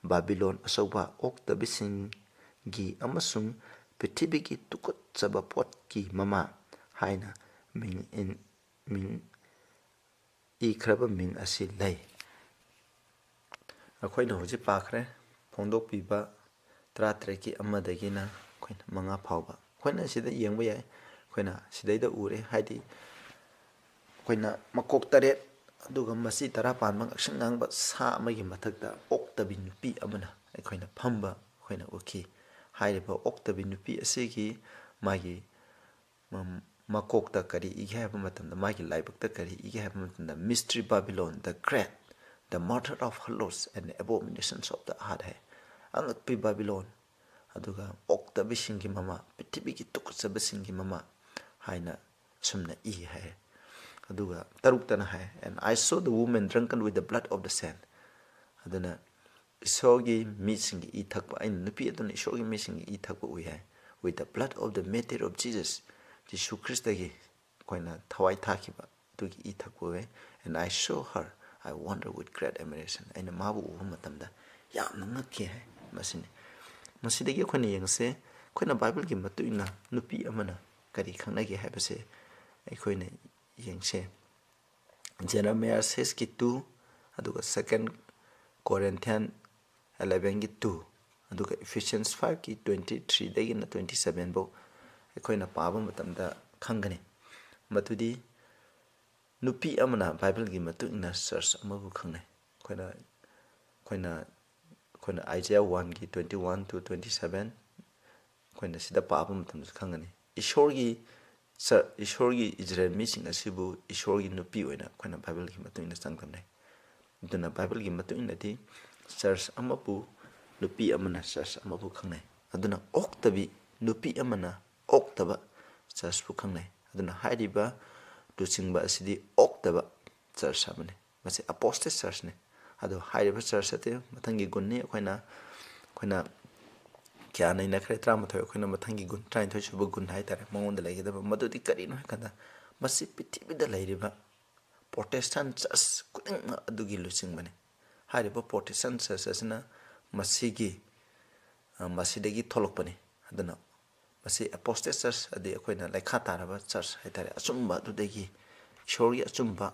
ꯕꯥꯕꯤꯂꯣꯟ ꯑꯆꯧꯕ ꯑꯣꯛꯇꯕꯤꯁꯤꯡꯒꯤ ꯑꯃꯁꯨꯡ ꯄ꯭ꯔꯤꯊꯤꯕꯤꯒꯤ ꯇꯨꯀꯠꯆꯕ ꯄꯣꯠꯀꯤ ꯃꯃꯥ ꯍꯥꯏꯅ ꯏꯈ꯭ꯔꯕ ꯃꯤꯡ ꯑꯁꯤ ꯂꯩ ꯑꯩꯈꯣꯏꯅ ꯍꯧꯖꯤꯛ ꯄꯥꯈ꯭ꯔꯦ ꯐꯣꯡꯗꯣꯛꯄꯤꯕ 13ꯒꯤ 1ꯗꯒꯤꯅ ꯑꯩꯈꯣꯏꯅ 5 ꯐꯥꯎꯕ ꯑꯩꯈꯣꯏꯅ ꯁꯤꯗ ꯌꯦꯡꯕ ꯌꯥꯏ ꯑꯩꯈꯣꯏꯅ ꯁꯤꯗꯩꯗ ꯎꯔꯦ ꯍꯥꯏꯗꯤ ꯑꯩꯈꯣꯏꯅ ꯃꯀꯣꯛ 8 ꯑꯗꯨꯒ ꯃꯁꯤ 10 ꯄꯥꯟꯕ ꯉꯛꯁꯪ ꯉꯥꯡꯕ ꯁꯥ ꯑꯃꯒꯤ ꯃꯊꯛꯇ ꯑꯣꯛꯇꯕꯤ ꯅꯨꯄꯤ ꯑꯃꯅ ꯑꯩꯈꯣꯏꯅ ꯐꯝꯕ ꯑꯩꯈꯣꯏꯅ ꯎꯈꯤ ꯍꯥꯏꯔꯤꯕ ꯑꯣꯛꯇꯕꯤ ꯅꯨꯄꯤ ꯑꯁꯤꯒꯤ ꯃꯥꯒꯤ ꯃꯀꯣꯛꯇ ꯀꯔꯤ ꯏꯒꯦ ꯍꯥꯏꯕ ꯃꯇꯝꯗ ꯃꯥꯒꯤ ꯂꯥꯏꯕꯛꯇ ꯀꯔꯤ ꯏꯒꯦ ꯍꯥꯏꯕ ꯃꯇꯝꯗ mystery Babylon the great the mother of harlots and abominations of the earth ꯍꯥꯏ ꯑꯉꯛꯄꯤ ꯕꯥꯕꯤꯂꯣꯟ ꯑꯗꯨꯒ ꯑꯣꯛꯇꯕꯤꯁꯤꯡꯒꯤ ꯃꯃꯥ ꯄ꯭ꯔꯤꯊꯤꯕꯤꯒꯤ ꯇꯨꯀꯠꯆꯕꯁꯤꯡꯒꯤ ꯃꯃꯥ ꯍꯥꯏꯅ ꯑꯁꯨꯝꯅ ꯏ ꯍꯥꯏ ꯑꯗꯨꯒ 6ꯇꯅ ꯍꯥꯏ and I saw the woman drunken with the blood of the saints ꯑꯗꯨꯅ ꯏꯁꯣꯔꯒꯤ ꯃꯤꯁꯤꯡꯒꯤ ꯏ ꯊꯛꯄ ꯑꯩꯅ ꯅꯨꯄꯤ ꯑꯗꯨꯅ ꯏꯁꯣꯔꯒꯤ ꯃꯤꯁꯤꯡꯒꯤ ꯏ ꯊꯛꯄ ꯎꯏ ꯍꯥꯏ with the blood of the martyrs of Jesus ꯈ꯭ꯔꯤꯁꯇꯒꯤ ꯑꯩꯈꯣꯏꯅ ꯊꯋꯥꯏ ꯊꯥꯈꯤꯕ ꯑꯗꯨꯒꯤ ꯏ ꯊꯛꯄ ꯎꯏ ꯑꯦꯟ ꯑꯥꯏ ꯁꯣ ꯍꯔ ꯑꯥꯏ ꯋꯥꯟꯗꯔ ꯋꯤꯠ ꯒ꯭ꯔꯦꯠ ꯑꯦꯃꯤꯔꯦꯁꯟ ꯑꯩꯅ ꯃꯥꯕꯨ ꯎꯕ ꯃꯇꯝꯗ ꯌꯥꯝꯅ ꯉꯛꯈꯤ ꯍꯥꯏ ꯃꯁꯤꯅꯤ ꯃꯁꯤꯗꯒꯤ ꯑꯩꯈꯣꯏꯅ ꯌꯦꯡꯉꯁꯦ ꯑꯩꯈꯣꯏꯅ ꯕꯥꯏꯕꯜꯒꯤ ꯃꯇꯨꯡ ꯏꯟꯅ ꯅꯨꯄꯤ ꯑꯃꯅ ꯀꯔꯤ ꯈꯪꯅꯒꯦ ꯍꯥꯏꯕꯁꯦ ꯑꯩꯈꯣꯏꯅ ꯌꯦꯡꯁꯦ ꯖꯦꯔꯦꯃꯤꯌꯥ 6:2 ꯑꯗꯨꯒ 2 Corinthians 11:2 ꯑꯗꯨꯒ Ephesians 5:23ꯗꯒꯤꯅ 27 ꯐꯥꯎ ꯑꯩꯈꯣꯏꯅ ꯄꯥꯕ ꯃꯇꯝꯗ ꯈꯪꯒꯅꯤ ꯃꯗꯨꯗꯤ ꯅꯨꯄꯤ ꯑꯃꯅ ꯕꯥꯏꯕꯜꯒꯤ ꯃꯇꯨꯡ ꯏꯟꯅ ꯆꯔꯆ ꯑꯃꯕꯨ ꯈꯪꯅꯩ ꯑꯩꯈꯣꯏꯅ ꯑꯥꯏꯖꯤꯌꯥ 1:21-27 ꯑꯩꯈꯣꯏꯅ ꯁꯤꯗ ꯄꯥꯕ ꯃꯇꯝꯗꯁꯨ ꯈꯪꯒꯅꯤ ꯏꯁꯣꯔꯒꯤ ꯏꯖꯔꯦꯜ ꯃꯤꯁꯤꯡ ꯑꯁꯤꯕꯨ ꯏꯁꯣꯔꯒꯤ ꯅꯨꯄꯤ ꯑꯣꯏꯅ ꯑꯩꯈꯣꯏꯅ ꯕꯥꯏꯕꯜꯒꯤ ꯃꯇꯨꯡ ꯏꯟꯅ ꯆꯥꯡꯗꯝꯅꯩ ꯑꯗꯨꯅ ꯕꯥꯏꯕꯜꯒꯤ ꯃꯇꯨꯡ ꯏꯟꯅꯗꯤ ꯆꯔꯆ ꯑꯃꯕꯨ ꯅꯨꯄꯤ ꯑꯃꯅ ꯆꯔꯆ ꯑꯃꯕꯨ ꯈꯪꯅꯩ ꯑꯗꯨꯅ ꯑꯣꯛꯇꯕꯤ ꯅꯨꯄꯤ ꯑꯃꯅ ꯑꯣꯛꯇꯕ ꯆꯔꯆꯄꯨ ꯈꯪꯅꯩ ꯑꯗꯨꯅ ꯍꯥꯏꯔꯤꯕ ꯂꯨꯆꯤꯡꯕ ꯑꯁꯤꯗꯤ ꯑꯣꯛꯇꯕ ꯆꯔꯆ ꯑꯃꯅꯤ ꯃꯁꯤ ꯑꯄꯣꯁꯇꯦꯠ ꯆꯔꯆꯅꯤ ꯑꯗꯣ ꯍꯥꯏꯔꯤꯕ ꯆꯔꯆ ꯑꯁꯤ ꯃꯊꯪꯒꯤ ꯒꯨꯟꯅꯤ ꯑꯩꯈꯣꯏꯅ ꯀꯌꯥ ꯅꯩꯅꯈ꯭ꯔꯦ 13 ꯑꯩꯈꯣꯏꯅ ꯃꯊꯪꯒꯤ ꯒꯨꯟ 39ꯁꯨꯕ ꯒꯨꯟ ꯍꯥꯏꯇꯥꯔꯦ ꯃꯉꯣꯟꯗ ꯂꯩꯒꯗꯕ ꯃꯗꯨꯗꯤ ꯀꯔꯤꯅꯣ ꯍꯥꯏꯀꯥꯟꯗ ꯃꯁꯤ ꯄ꯭ꯔꯤꯊꯤꯕꯤꯗ ꯂꯩꯔꯤꯕ Protestant Church kudingmak adugi lusingbani hariba Protestant Church asina masigi masidagi tholokpani aduna masi Apostate Church adi akoina laikha taraba church haitare achumba adudagi ishorgi achumba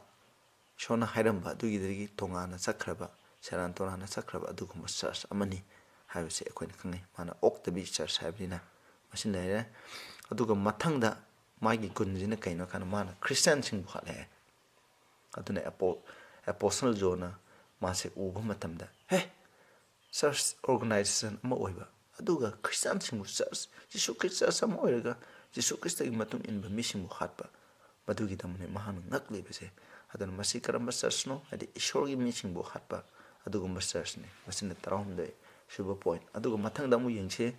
shona hairamba adugi dagi tongana chakraba seran tongana chakraba adugumba church amani haibase akoina khangai mana oktabi church haibina masina ire aduga mathangda magi gunjina kaino kana mana Christian sing bukhale aduna Apostle John mase uba matamda he church organization ama oiba aduga Christian sing church Jesus Christ church ama oiraga Jesus Christ gi matung inba missing hatba madugi damne mahana ngakle bese aduna masi karamba church no adi ishor gi missing bo hatba adugumba church ne masina tarawmde shuba point aduga mathangda mu yengse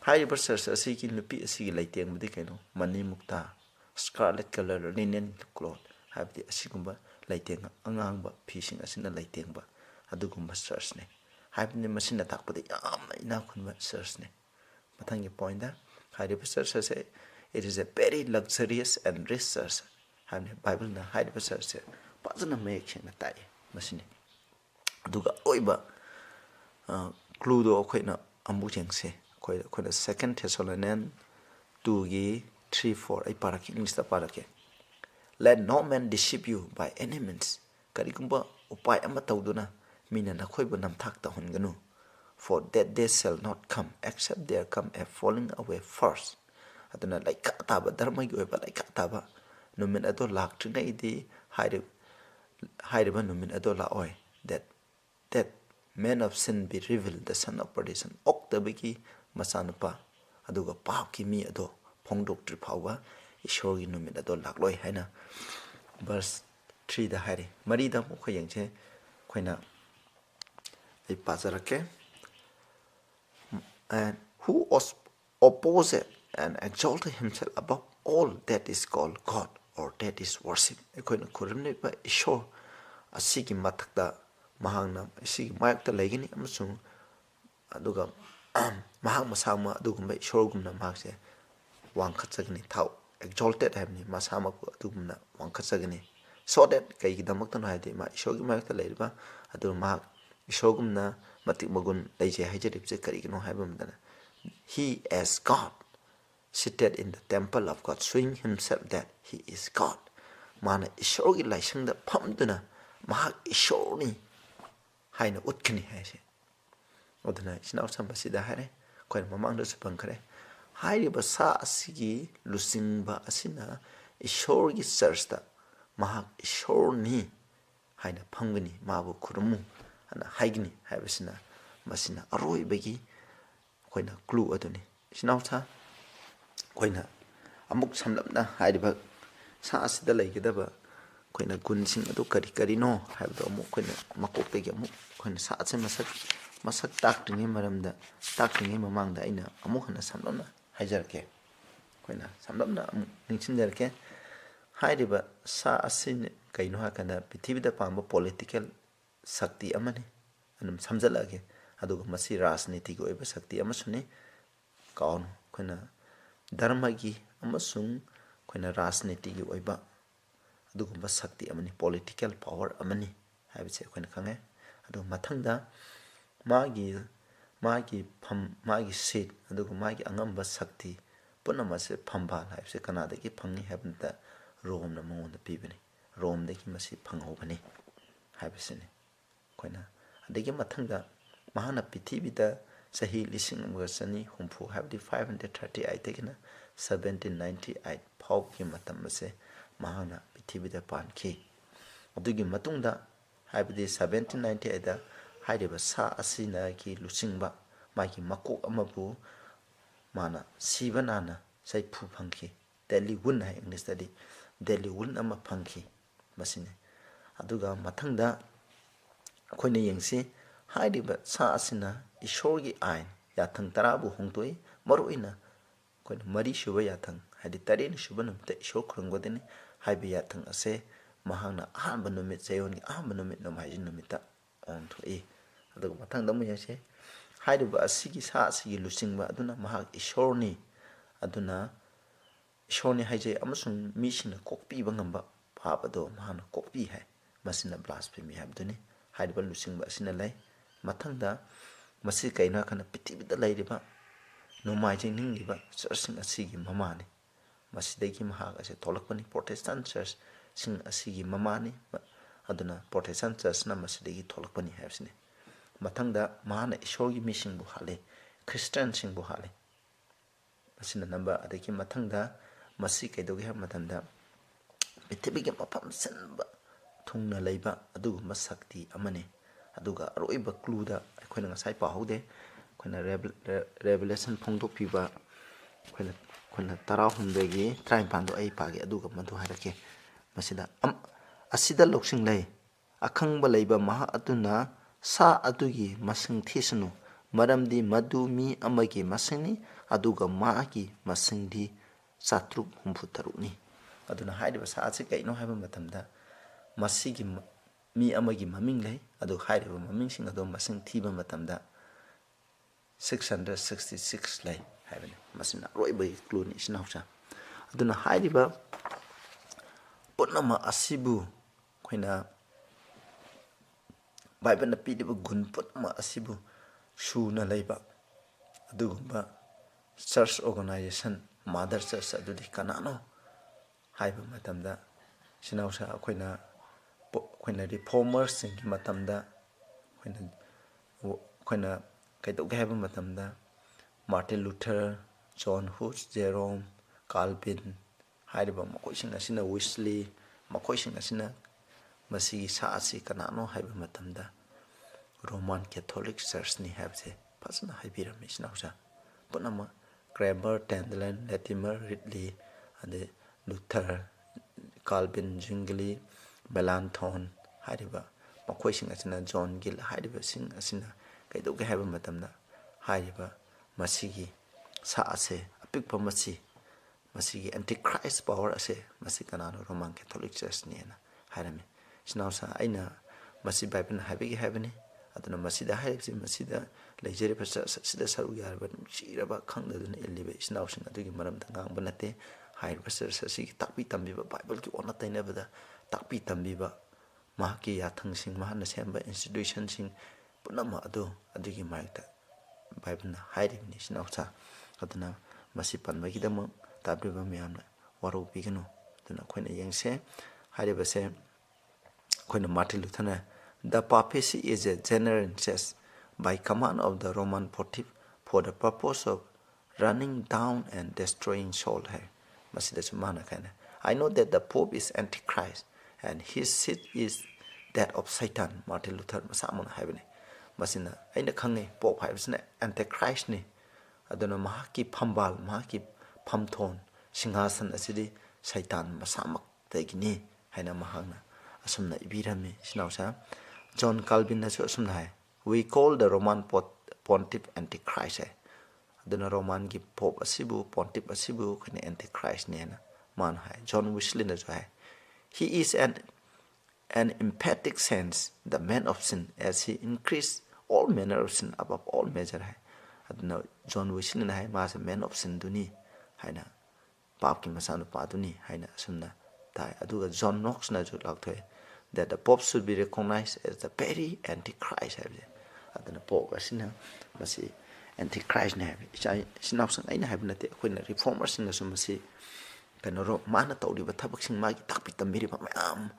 hai ba church asigi nupi asigi laiteng budi kaino mani mukta scarlet color linen cloth habdi asigumba laiteng angangba fising asina laitengba adugumba church ne habni masina takpadi yamna ina khunba church ne mathangi point da hai ba church ase it is a very luxurious and rich church habni bible na hai ba church pazana make chena tai masini aduga oiba clue do khoina ambu jengse khoina second Thessalonians 2 gi 3-4 ai paraki English ta parake let no man deceive you by any means karigumba upai ama tawduna mina na khoiba namthak ta honganu for that they shall not come except there come a falling away first aduna like taba dharma gi oiba like taba numin ado lak trina idi haide ba numin ado la oi that man of sin be revealed the son of perdition oktabiki masanupa aduga paapki mi ado phongdok tri phawa ishorgi numit ado lakloi haina verse 3 da hari mari da mo khoyengche khoina ai pazarake and who was opposed and exalted himself above all that is called God or that is worship khoina khurumne ba ishor asigi mathakta mahangna asigi mayakta laigini amasung aduga mahang masama adugumba ishorgumna mahakse wangkhatsagni thau exalted habni masama ku adugumna wangkhatsagni so that kai gidamak tan haide ma ishorgi mayakta lairiba adu mahak ishorgumna matik magun laije haijaripse karigino haibamdana he as God seated in the temple of God showing himself that he is God mana ishorgi laisangda phamduna mahak ishorni haina utkani haise odana isnaw sambasida hare koin mamangda supangkhare hairiba sa asigi lusingba asina ishorgi churchta mahak ishorni haina phamgani mabu khurumu ana haigni haibasina masina aroi bagi koina clue aduni isnaw sa koina amuk samlamna hairiba sa asida laigidaba koina gunsing adu kari no haibdo amuk koina makoktegi amuk koina sa ase masak taktingi maramda taktingi mamangda aina amuk hana samlamna haijarke koina samlamna amuk ningsinjarke hairiba sa asin kaino hakana pithibida pamba political sakti amani anum samjalage aduga masi rajniti go eba sakti amasuni kaun koina dharma gi amasung koina rajniti gi oiba adugumba sakti amani political power amani haibse koina khange adu mathangda magi seat adugu magi angamba sakti punamase phamba haibse kanada gi phangni habnta rom na monda pibani rom de ki masi phanghobani haibse ne koina adegi mathangda mahana pithibida sahi lising amgasani humpu habdi 538 tekina 1798 phau ki matam ase mahana pithibida panki adugi matungda habdi 1798 da hairiba sa asina ki lusingba magi makok amabu mana sibanana sai phu phangki delhi wun hai english study delhi wun ama phangki masine aduga mathangda khoina yengsi hairiba sa asina ishorgi ain yathang tarabu hongtoi maruina koina mari shuba yathang hadi tarin shuba namta ishor khurangwadeni haibi yathang ase mahangna ahanba numit sayoni ahanba numit nam haijin numita on thoi aduga mathangda mu yase hairiba asigi sa asigi lusingba aduna mahak ishorni aduna ishorni haije amasung misina kokpi bangamba ꯐꯥꯕꯗꯣ ꯃꯍꯥꯛꯅ ꯀꯣꯛꯄꯤ ꯍꯥꯏ ꯃꯁꯤꯅ ꯕ꯭ꯂꯥꯁꯐꯦꯃꯤ ꯍꯥꯏꯕꯗꯨꯅꯤ ꯍꯥꯏꯔꯤꯕ ꯂꯨꯆꯤꯡꯕ ꯑꯁꯤꯅ ꯂꯩ ꯃꯊꯪꯗ ꯃꯁꯤ ꯀꯩꯅꯣ ꯍꯥꯏꯔꯀꯥꯟꯗ ꯄ꯭ꯔꯤꯊꯤꯕꯤꯗ ꯂꯩꯔꯤꯕ ꯅꯣꯡꯃꯥꯏꯖꯤꯡ ꯅꯤꯡꯂꯤꯕ ꯆꯔꯆꯁꯤꯡ ꯑꯁꯤꯒꯤ ꯃꯃꯥꯅꯤ ꯃꯁꯤꯗꯒꯤ ꯃꯍꯥꯛ ꯑꯁꯤ ꯊꯣꯛꯂꯛꯄꯅꯤ ꯄ꯭ꯔꯣꯇꯦꯁꯇꯥꯟ ꯆꯔꯆꯁꯤꯡ ꯑꯁꯤꯒꯤ ꯃꯃꯥꯅꯤ ꯑꯗꯨꯅ ꯄ꯭ꯔꯣꯇꯦꯁꯇꯥꯟ ꯆꯔꯆꯅ ꯃꯁꯤꯗꯒꯤ ꯊꯣꯛꯂꯛꯄꯅꯤ ꯍꯥꯏꯕꯁꯤꯅꯤ ꯃꯊꯪꯗ ꯃꯍꯥꯛꯅ ꯏꯁꯣꯔꯒꯤ ꯃꯤꯁꯤꯡꯕꯨ ꯍꯥꯠꯂꯤ ꯈ꯭ꯔꯤꯁꯇꯤꯌꯥꯟꯁꯤꯡꯕꯨ ꯍꯥꯠꯂꯤ ꯃꯁꯤꯅ ꯅꯝꯕꯔ ꯑꯗꯒꯤ ꯃꯊꯪꯗ ꯃꯁꯤ ꯀꯩꯗꯧꯒꯦ ꯍꯥꯏꯕ ꯃꯇꯝꯗ ꯄ꯭ꯔꯤꯊꯤꯕꯤꯒꯤ ꯃꯐꯝ ꯁꯤꯟꯕ ꯊꯨꯡꯅ ꯂꯩꯕ ꯑꯗꯨꯒꯨꯝꯕ ꯁꯛꯇꯤ ꯑꯃꯅꯤ ꯑꯗꯨꯒ ꯑꯔꯣꯏꯕ ꯀ꯭ꯂꯨꯗ ꯑꯩꯈꯣꯏꯅ ꯉꯁꯥꯏ ꯄꯥꯍꯧꯗꯦ ꯑꯩꯈꯣꯏꯅ ꯔꯦꯚꯦꯂꯦꯁꯟ ꯐꯣꯡꯗꯣꯛꯄꯤꯕ ꯑꯩꯈꯣꯏꯅ 19:19 ꯑꯩ ꯄꯥꯒꯦ ꯑꯗꯨꯒ ꯃꯗꯨ ꯍꯥꯏꯔꯛꯀꯦ ꯃꯁꯤꯗ ꯑꯁꯤꯗ ꯂꯧꯁꯤꯡ ꯂꯩ ꯑꯈꯪꯕ ꯂꯩꯕ ꯃꯍꯥꯛ ꯑꯗꯨꯅ ꯁꯥ ꯑꯗꯨꯒꯤ ꯃꯁꯤꯡ ꯊꯤꯁꯅꯨ ꯃꯔꯝꯗꯤ ꯃꯗꯨ ꯃꯤ ꯑꯃꯒꯤ ꯃꯁꯤꯡꯅꯤ ꯑꯗꯨꯒ ꯃꯥꯒꯤ ꯃꯁꯤꯡꯗꯤ 663ꯅꯤ ꯑꯗꯨꯅ ꯍꯥꯏꯔꯤꯕ ꯁꯥ ꯑꯁꯤ ꯀꯩꯅꯣ ꯍꯥꯏꯕ ꯃꯇꯝꯗ ꯃꯁꯤꯒꯤ ꯃꯤ ꯑꯃꯒꯤ ꯃꯃꯤꯡ ꯂꯩ ꯑꯗꯨ ꯍꯥꯏꯔꯤꯕ ꯃꯃꯤꯡꯁꯤꯡ ꯑꯗꯨ ꯃꯁꯤꯡ ꯊꯤꯕ ꯃꯇꯝꯗ 666 ꯂꯩ ꯍꯥꯏꯕꯅꯤ ꯃꯁꯤꯅ ꯑꯔꯣꯏꯕꯒꯤ ꯀ꯭ꯂꯨꯅꯤ ꯏꯆꯤꯟꯅꯥꯎꯆꯥ ꯑꯗꯨꯅ ꯍꯥꯏꯔꯤꯕ ꯄꯨꯝꯅꯃꯛ ꯑꯁꯤꯕꯨ ꯑꯩꯈꯣꯏꯅ ꯕꯥꯏꯕꯜꯅ ꯄꯤꯔꯤꯕ ꯒꯨꯟ ꯄꯨꯝꯅꯃꯛ ꯑꯁꯤꯕꯨ ꯁꯨꯅ ꯂꯩꯕ ꯑꯗꯨꯒꯨꯝꯕ ꯆꯔꯆ ꯑꯣꯔꯒꯅꯥꯏꯖꯦꯁꯟ ꯃꯥꯗꯔ ꯆꯔꯆ ꯑꯗꯨꯗꯤ ꯀꯅꯥꯅꯣ ꯍꯥꯏꯕ ꯃꯇꯝꯗ ꯏꯆꯤꯟꯅꯥꯎꯆꯥ ꯑꯩꯈꯣꯏꯅ ꯔꯤꯐꯣꯔꯃꯔꯁꯤꯡꯒꯤ ꯃꯇꯝꯗ ꯑꯩꯈꯣꯏꯅ ꯀꯩꯗꯧꯒꯦ ꯍꯥꯏꯕ ꯃꯇꯝꯗ ꯃꯥꯔꯇꯤꯟ ꯂꯨꯊꯔ ꯖꯣꯟ ꯍꯨꯁ ꯖꯦꯔꯣꯝ ꯀꯥꯜꯚꯤꯟ ꯍꯥꯏꯔꯤꯕ ꯃꯈꯣꯏꯁꯤꯡ ꯑꯁꯤꯅ ꯋꯤꯁꯂꯤ ꯃꯈꯣꯏꯁꯤꯡ ꯑꯁꯤꯅ ꯃꯁꯤꯒꯤ ꯁꯥ ꯑꯁꯤ ꯀꯅꯥꯅꯣ ꯍꯥꯏꯕ ꯃꯇꯝꯗ ꯔꯣꯃꯥꯟ ꯀꯦꯊꯣꯂꯤꯛ ꯆꯔꯆꯅꯤ ꯍꯥꯏꯕꯁꯦ ꯐꯖꯅ ꯍꯥꯏꯕꯤꯔꯝꯃꯤ ꯏꯆꯤꯟꯅꯥꯎꯆꯥ ꯄꯨꯝꯅꯃꯛ ꯀ꯭ꯔꯦꯃꯔ ꯇꯦꯟꯗꯂꯦꯟ ꯂꯦꯇꯤꯃꯔ ꯔꯤꯗꯂꯤ ꯑꯗꯩ ꯂꯨꯊꯔ ꯀꯥꯜꯚꯤꯟ ꯖꯤꯡꯒꯂꯤ ꯃꯦꯂꯥꯟꯊꯣꯟ ꯍꯥꯏꯔꯤꯕ ꯃꯈꯣꯏꯁꯤꯡ ꯑꯁꯤꯅ ꯖꯣꯟ ꯒꯤꯜ ꯍꯥꯏꯔꯤꯕꯁꯤꯡ ꯑꯁꯤꯅ ꯀꯩꯗꯧꯒꯦ ꯍꯥꯏꯕ ꯃꯇꯝꯗ ꯍꯥꯏꯔꯤꯕ ꯃꯁꯤꯒꯤ ꯁꯥ ꯑꯁꯦ ꯑꯄꯤꯛꯄ ꯃꯁꯤꯒꯤ ꯑꯦꯟꯇꯤꯈ꯭ꯔꯥꯏꯁ ꯄꯋꯥꯔ ꯑꯁꯦ ꯃꯁꯤ ꯀꯅꯥꯅꯣ ꯔꯣꯃꯥꯟ ꯀꯦꯊꯣꯂꯤꯛ ꯆꯔꯆꯅꯦꯅ ꯍꯥꯏꯔꯝꯃꯤ ꯏꯆꯤꯟꯅꯥꯎꯆꯥ ꯑꯩꯅ ꯃꯁꯤ ꯕꯥꯏꯕꯜꯅ ꯍꯥꯏꯕꯤꯒꯦ ꯍꯥꯏꯕꯅꯤ ꯑꯗꯨꯅ ꯃꯁꯤꯗ ꯍꯥꯏꯔꯤꯕꯁꯤ ꯃꯁꯤꯗ ꯂꯩꯖꯔꯤꯕ ꯆꯔꯆ ꯑꯁꯤꯗ ꯁꯔꯨꯛ ꯌꯥꯔꯤꯕ ꯅꯨꯡꯁꯤꯔꯕ ꯈꯪꯗꯗꯨꯅ ꯏꯜꯂꯤꯕ ꯏꯆꯤꯟꯅꯥꯎꯁꯤꯡ ꯑꯗꯨꯒꯤ ꯃꯔꯝꯗ ꯉꯥꯡꯕ ꯅꯠꯇꯦ ꯍꯥꯏꯔꯤꯕ ꯆꯔꯆ ꯑꯁꯤꯒꯤ ꯇꯥꯛꯄꯤ ꯇꯝꯕꯤꯕ ꯕꯥꯏꯕꯜꯒꯤ ꯑꯣꯟꯅ ꯇꯩꯅꯕꯗ ꯇꯥꯛꯄꯤ ꯇꯝꯕꯤꯕ ꯃꯍꯥꯛꯀꯤ ꯌꯥꯊꯪꯁꯤꯡ ꯃꯍꯥꯛꯅ ꯁꯦꯝꯕ ꯏꯟꯁꯇꯤꯇ꯭ꯌꯨꯁꯟꯁꯤꯡ ꯄꯨꯝꯅꯃꯛ ꯑꯗꯨꯒꯤ ꯃꯥꯌꯣꯛꯇ ꯕꯥꯏꯕꯜꯅ ꯍꯥꯏꯔꯤꯕꯅꯤ ꯏꯆꯤꯟꯅꯥꯎꯆꯥ ꯑꯗꯨꯅ ꯃꯁꯤ ꯄꯟꯕꯒꯤꯗꯃꯛ ꯇꯥꯕꯤꯕ ꯃꯌꯥꯝꯅ ꯋꯥꯔꯧꯕꯤꯒꯅꯨ ꯑꯗꯨꯅ ꯑꯩꯈꯣꯏꯅ ꯌꯦꯡꯁꯦ ꯍꯥꯏꯔꯤꯕꯁꯦ ꯑꯩꯈꯣꯏꯅ Martin ꯂꯨꯊꯔꯅ The papacy is a general church by command of the Roman pontiff for the purpose of running down and destroying soul hai masidashu mana kana I know that the pope is antichrist and his seat is that of Satan Martin Luther masamona haibani masina aina khange pope haibsina antichrist ni aduna mahaki phambal mahaki phamthon singhasan asidi Satan masamak tagini haina mahangna asumna ibirami sinausa John Calvin nasu asumna hai we call the Roman pontiff antichrist hai aduna Roman gi pope asibu pontiff asibu khane antichrist nena man hai John Wesley nasu hai he is an emphatic sense the man of sin as he increased all manner of sin above all measure hai aduna John Wesley na hai ma as man of sin duni haina pap ki masanu pa duni haina asumna tai aduga John Knox na ju lakthoi that the pope should be recognized as the very antichrist haibse aduna pope asina masi antichrist na habi sinapsang aina habnate akoina reformers na su masi kanoro mana tawriba thabaksing magi takpi tambiriba mayam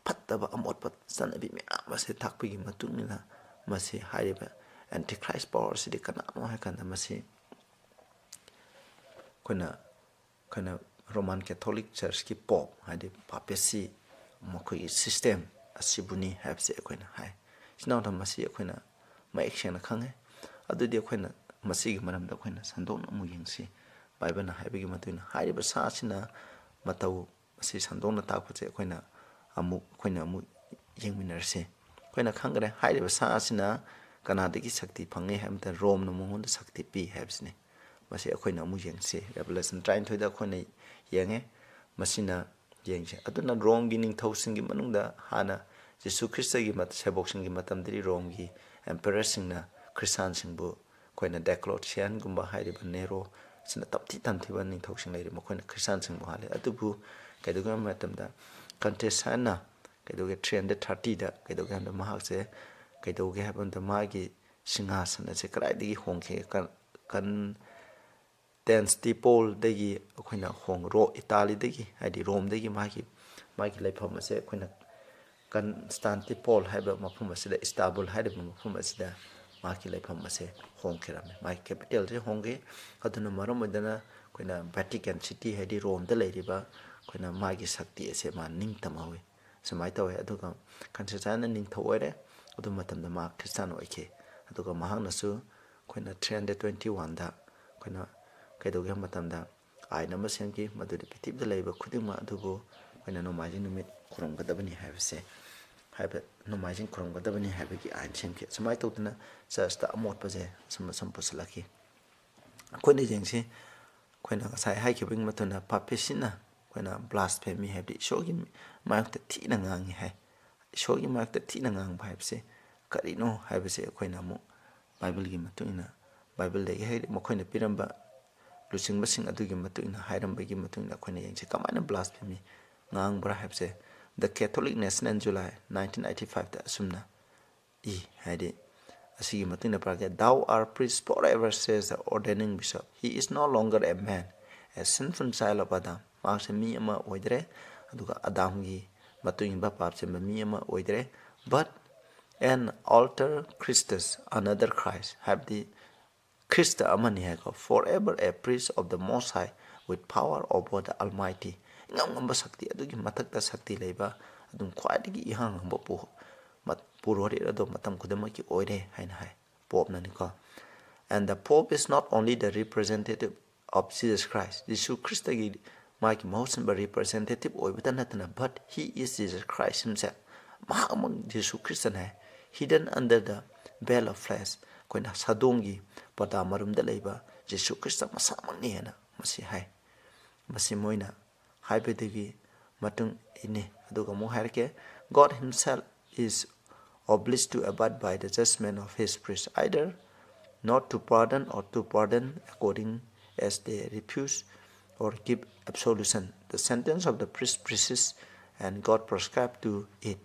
fattaba amotpa sanabi mayam ase takpigi matungina masi hariba antichrist power sidi kana no hakanda masi kana Roman Catholic Church ki pope hadi papacy mokoi system asibuni habse akoina hai sinawda masi akoina ma action khange adudi akoina masi gi maramda akoina sandona mu yingsi bible na haibigi matuina hariba sa sina matau masi sandona takpase akoina amu yengminarse akoina khangre hariba sa sina kanadagi sakti phange hamta rom na mongonda sakti pi habsne masi akoina amu yengse revelation 33 da akoina yenge masina yengse aduna rom gi ningthau singi manungda hana Jesus Christ gi mat sebok singi matamdri rom gi emperor singna Christian singbu koina Diocletian gumba hairiba Nero sina tapti tamthiba ningthau sing leiri makoina Christian singbu hale adubu kaiduga matamda contestant kaidoge 330 da kaidoge handa mahakse kaidoge habanta magi singhasan se kraidigi hongke kan Constantinople dagi akoina hong ro Italy dagi hadi Rome dagi magi laifam ase akoina Constantinople haiba mafum asida Istanbul haiba mafum asida magi laifam ase hongkerame magi capital se hongge aduna maram odana akoina Vatican City hadi Rome da leiriba akoina magi sakti ase ma ningtamawe samai tawe aduga Constantine ningthawoire adu matamda ma Christian oike aduga mahangnasu akoina 321 da akoina kaidoge matamda aina ma semki maduri pitibda leiba khudingma adugo akoina nomajing numit khurumgadabani haibase haiba nomajing khurumgadabani haibagi ain semki samai tawdana churchta amot paje sampusalaki akoina jengsi akoina ngasai haikibing matuna papesina akoina blasphemy haibdi shogi mayakta thina ngangi hai shogi mayakta thina ngang haibse karino haibase akoina mu bible gi matuna bible degi hai makoina piramba lusing basing adugi matuna hairambagi matuna akoina yengse kamana blasphemy ngang bra haibse the Catholic Nation in July 1985 da asumna haide asigi matuna praga thou art priest forever, says the ordaining bishop. He is no longer a man, a sinful child of Adam. Marks mi ama oidre aduga Adam gi matuin ba papse mi ama oidre but an alter Christus, another Christ, have the Christa amani hako forever a priest of the Most High with power over the Almighty. Ngamba sakti adugi matakta sakti leiba adum khwaidigi ihang hamba pu purori ado matam kudamaki oire haina hai Pope naniko. And the Pope is not only the representative of Jesus Christ, Jesus Christ gi maki most representative oibatanatana, but he is Jesus Christ himself. Mahamang Jesus Christ hai hidden under the veil of flesh koina sadongi pada marum da leiba Jesus Christ masamang ni hena masi hai masi moina haibedigi matung ini aduga mo hairke God himself is obliged to abide by the judgment of his priests, either not to pardon or to pardon according as they refuse or give absolution. The sentence of the priests and God prescribed to it.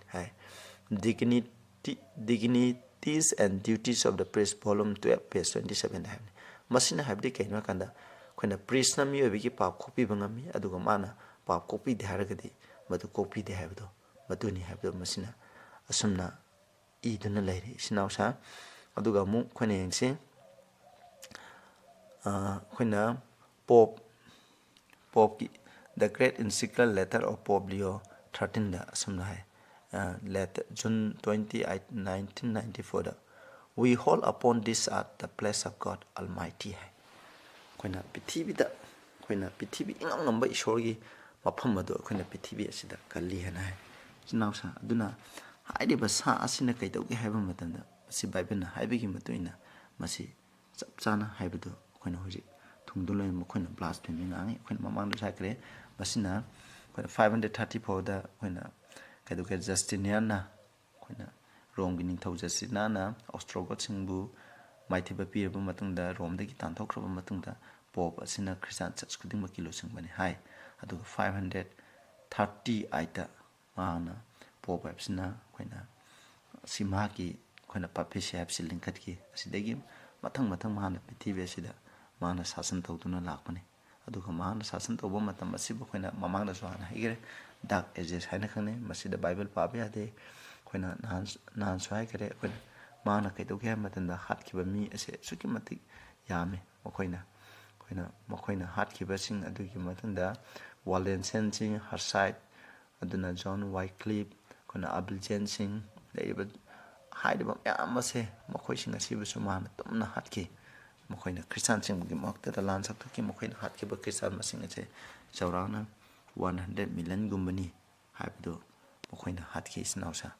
Dignities and duties of the priest, volume 12, page 27. Masina habdi kaina kanda koina priest na mi obigi pap copy bangami aduga mana pap copy de haragadi madu copy de habdo maduni habdo masina asumna iduna leiri sinausa aduga mu koina yengse koina Pope the great encyclical letter of Pope Leo 13 da asumna hai letter June 28 1994 da we hold upon this earth the place of God Almighty hai koina pithibi da koina pithibi ingam ngamba ishorgi mafam adu koina pithibi asida kalli hana hai sinausa aduna haide basa asina kaidauge haiba matanda si bible na haibegi matuina masi chapchana haibadu koina hoji thungduloi mokoina blasphemy ngangi koina mamang du sakre basina koina 534 da koina kaiduke Justinian na koina Rome gi ningthau Justinian na Ostrogoth singbu maithiba pirba matungda Rome dagi tanthokraba matungda Pope asina Christian church kuding makilo singbani hai adu 530 aita mana Pope asina koina simaki koina papacy apsi linkat ki asidagi mathang mana pithibi asida mana sasan tawduna lakpani aduga mana sasan tawba matam asibu koina mamangda suana higre dark ages haina khane masida Bible pabe ade koina nan swai kare koina mana kaidoge matanda hatkiba mi ase suki matik yame mokoina hatkiba sing adugi matanda Waldensen sing Harside aduna John Wycliffe koina Abelgen sing leiba haidaba yamase mokoi sing asibu sumana tumna hatki mokoina Christian sing gi mokta da lan sakta ki mokoina hatkiba Christian masing ase chaurana 100 million gumbani haibdo mokoina hatki snausa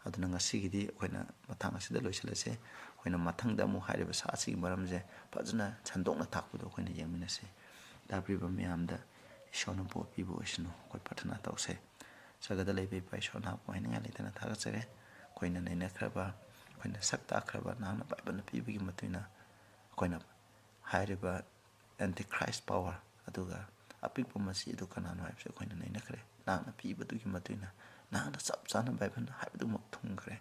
aduna ngasigidi koina mathang asida loisalase koina mathangda mu hairiba sa asigi maramje fajna chandokna thakbudo koina yengminase dabriba miyamda ishona popi bo isno koi pathana tawse sagada leibe pai shona ko hinga leitana thagachare koina naina khraba koina sakta khraba nangna baibana pibigi matuina koina hairiba Antichrist power aduga apik pamasi edu kanano haibse koina naina khre ꯅꯍꯥꯛꯅ ꯄꯤꯕꯗꯨꯒꯤ ꯃꯇꯨꯡꯏꯟꯅ ꯅꯍꯥꯛꯅ ꯆꯞ ꯆꯥꯅ ꯕꯥꯏꯕꯜꯅ ꯍꯥꯏꯕꯗꯨꯃꯛ ꯊꯨꯡꯈ꯭ꯔꯦ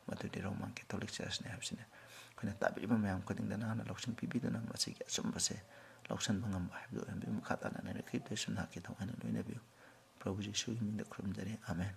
ꯃꯗꯨꯗꯤ Roman Catholic ꯆꯔꯆꯅꯤ ꯍꯥꯏꯕꯁꯤꯅꯤ ꯑꯩꯈꯣꯏꯅ ꯇꯥꯕꯤꯔꯤꯕ ꯃꯌꯥꯝ ꯈꯨꯗꯤꯡꯗ ꯅꯍꯥꯛꯅ ꯂꯧꯁꯤꯡ ꯄꯤꯕꯤꯗꯨꯅ ꯃꯁꯤꯒꯤ ꯑꯆꯨꯝꯕꯁꯦ ꯂꯧꯁꯤꯟꯕ ꯉꯝꯕ ꯍꯥꯏꯕꯗꯨ ꯑꯣꯏꯍꯟꯕꯤꯌꯨ ꯃꯈꯥ ꯇꯥꯅ ꯈ꯭ꯔꯤꯁꯇ ꯅꯍꯥꯛꯀꯤ ꯊꯋꯥꯏꯅ ꯂꯣꯏꯅꯕꯤꯌꯨ ꯄ꯭ꯔꯚꯨ ꯌꯤꯁꯨꯒꯤ ꯃꯤꯡꯗ ꯈꯨꯔꯨꯝꯖꯔꯤ ꯑꯥꯃꯦꯟ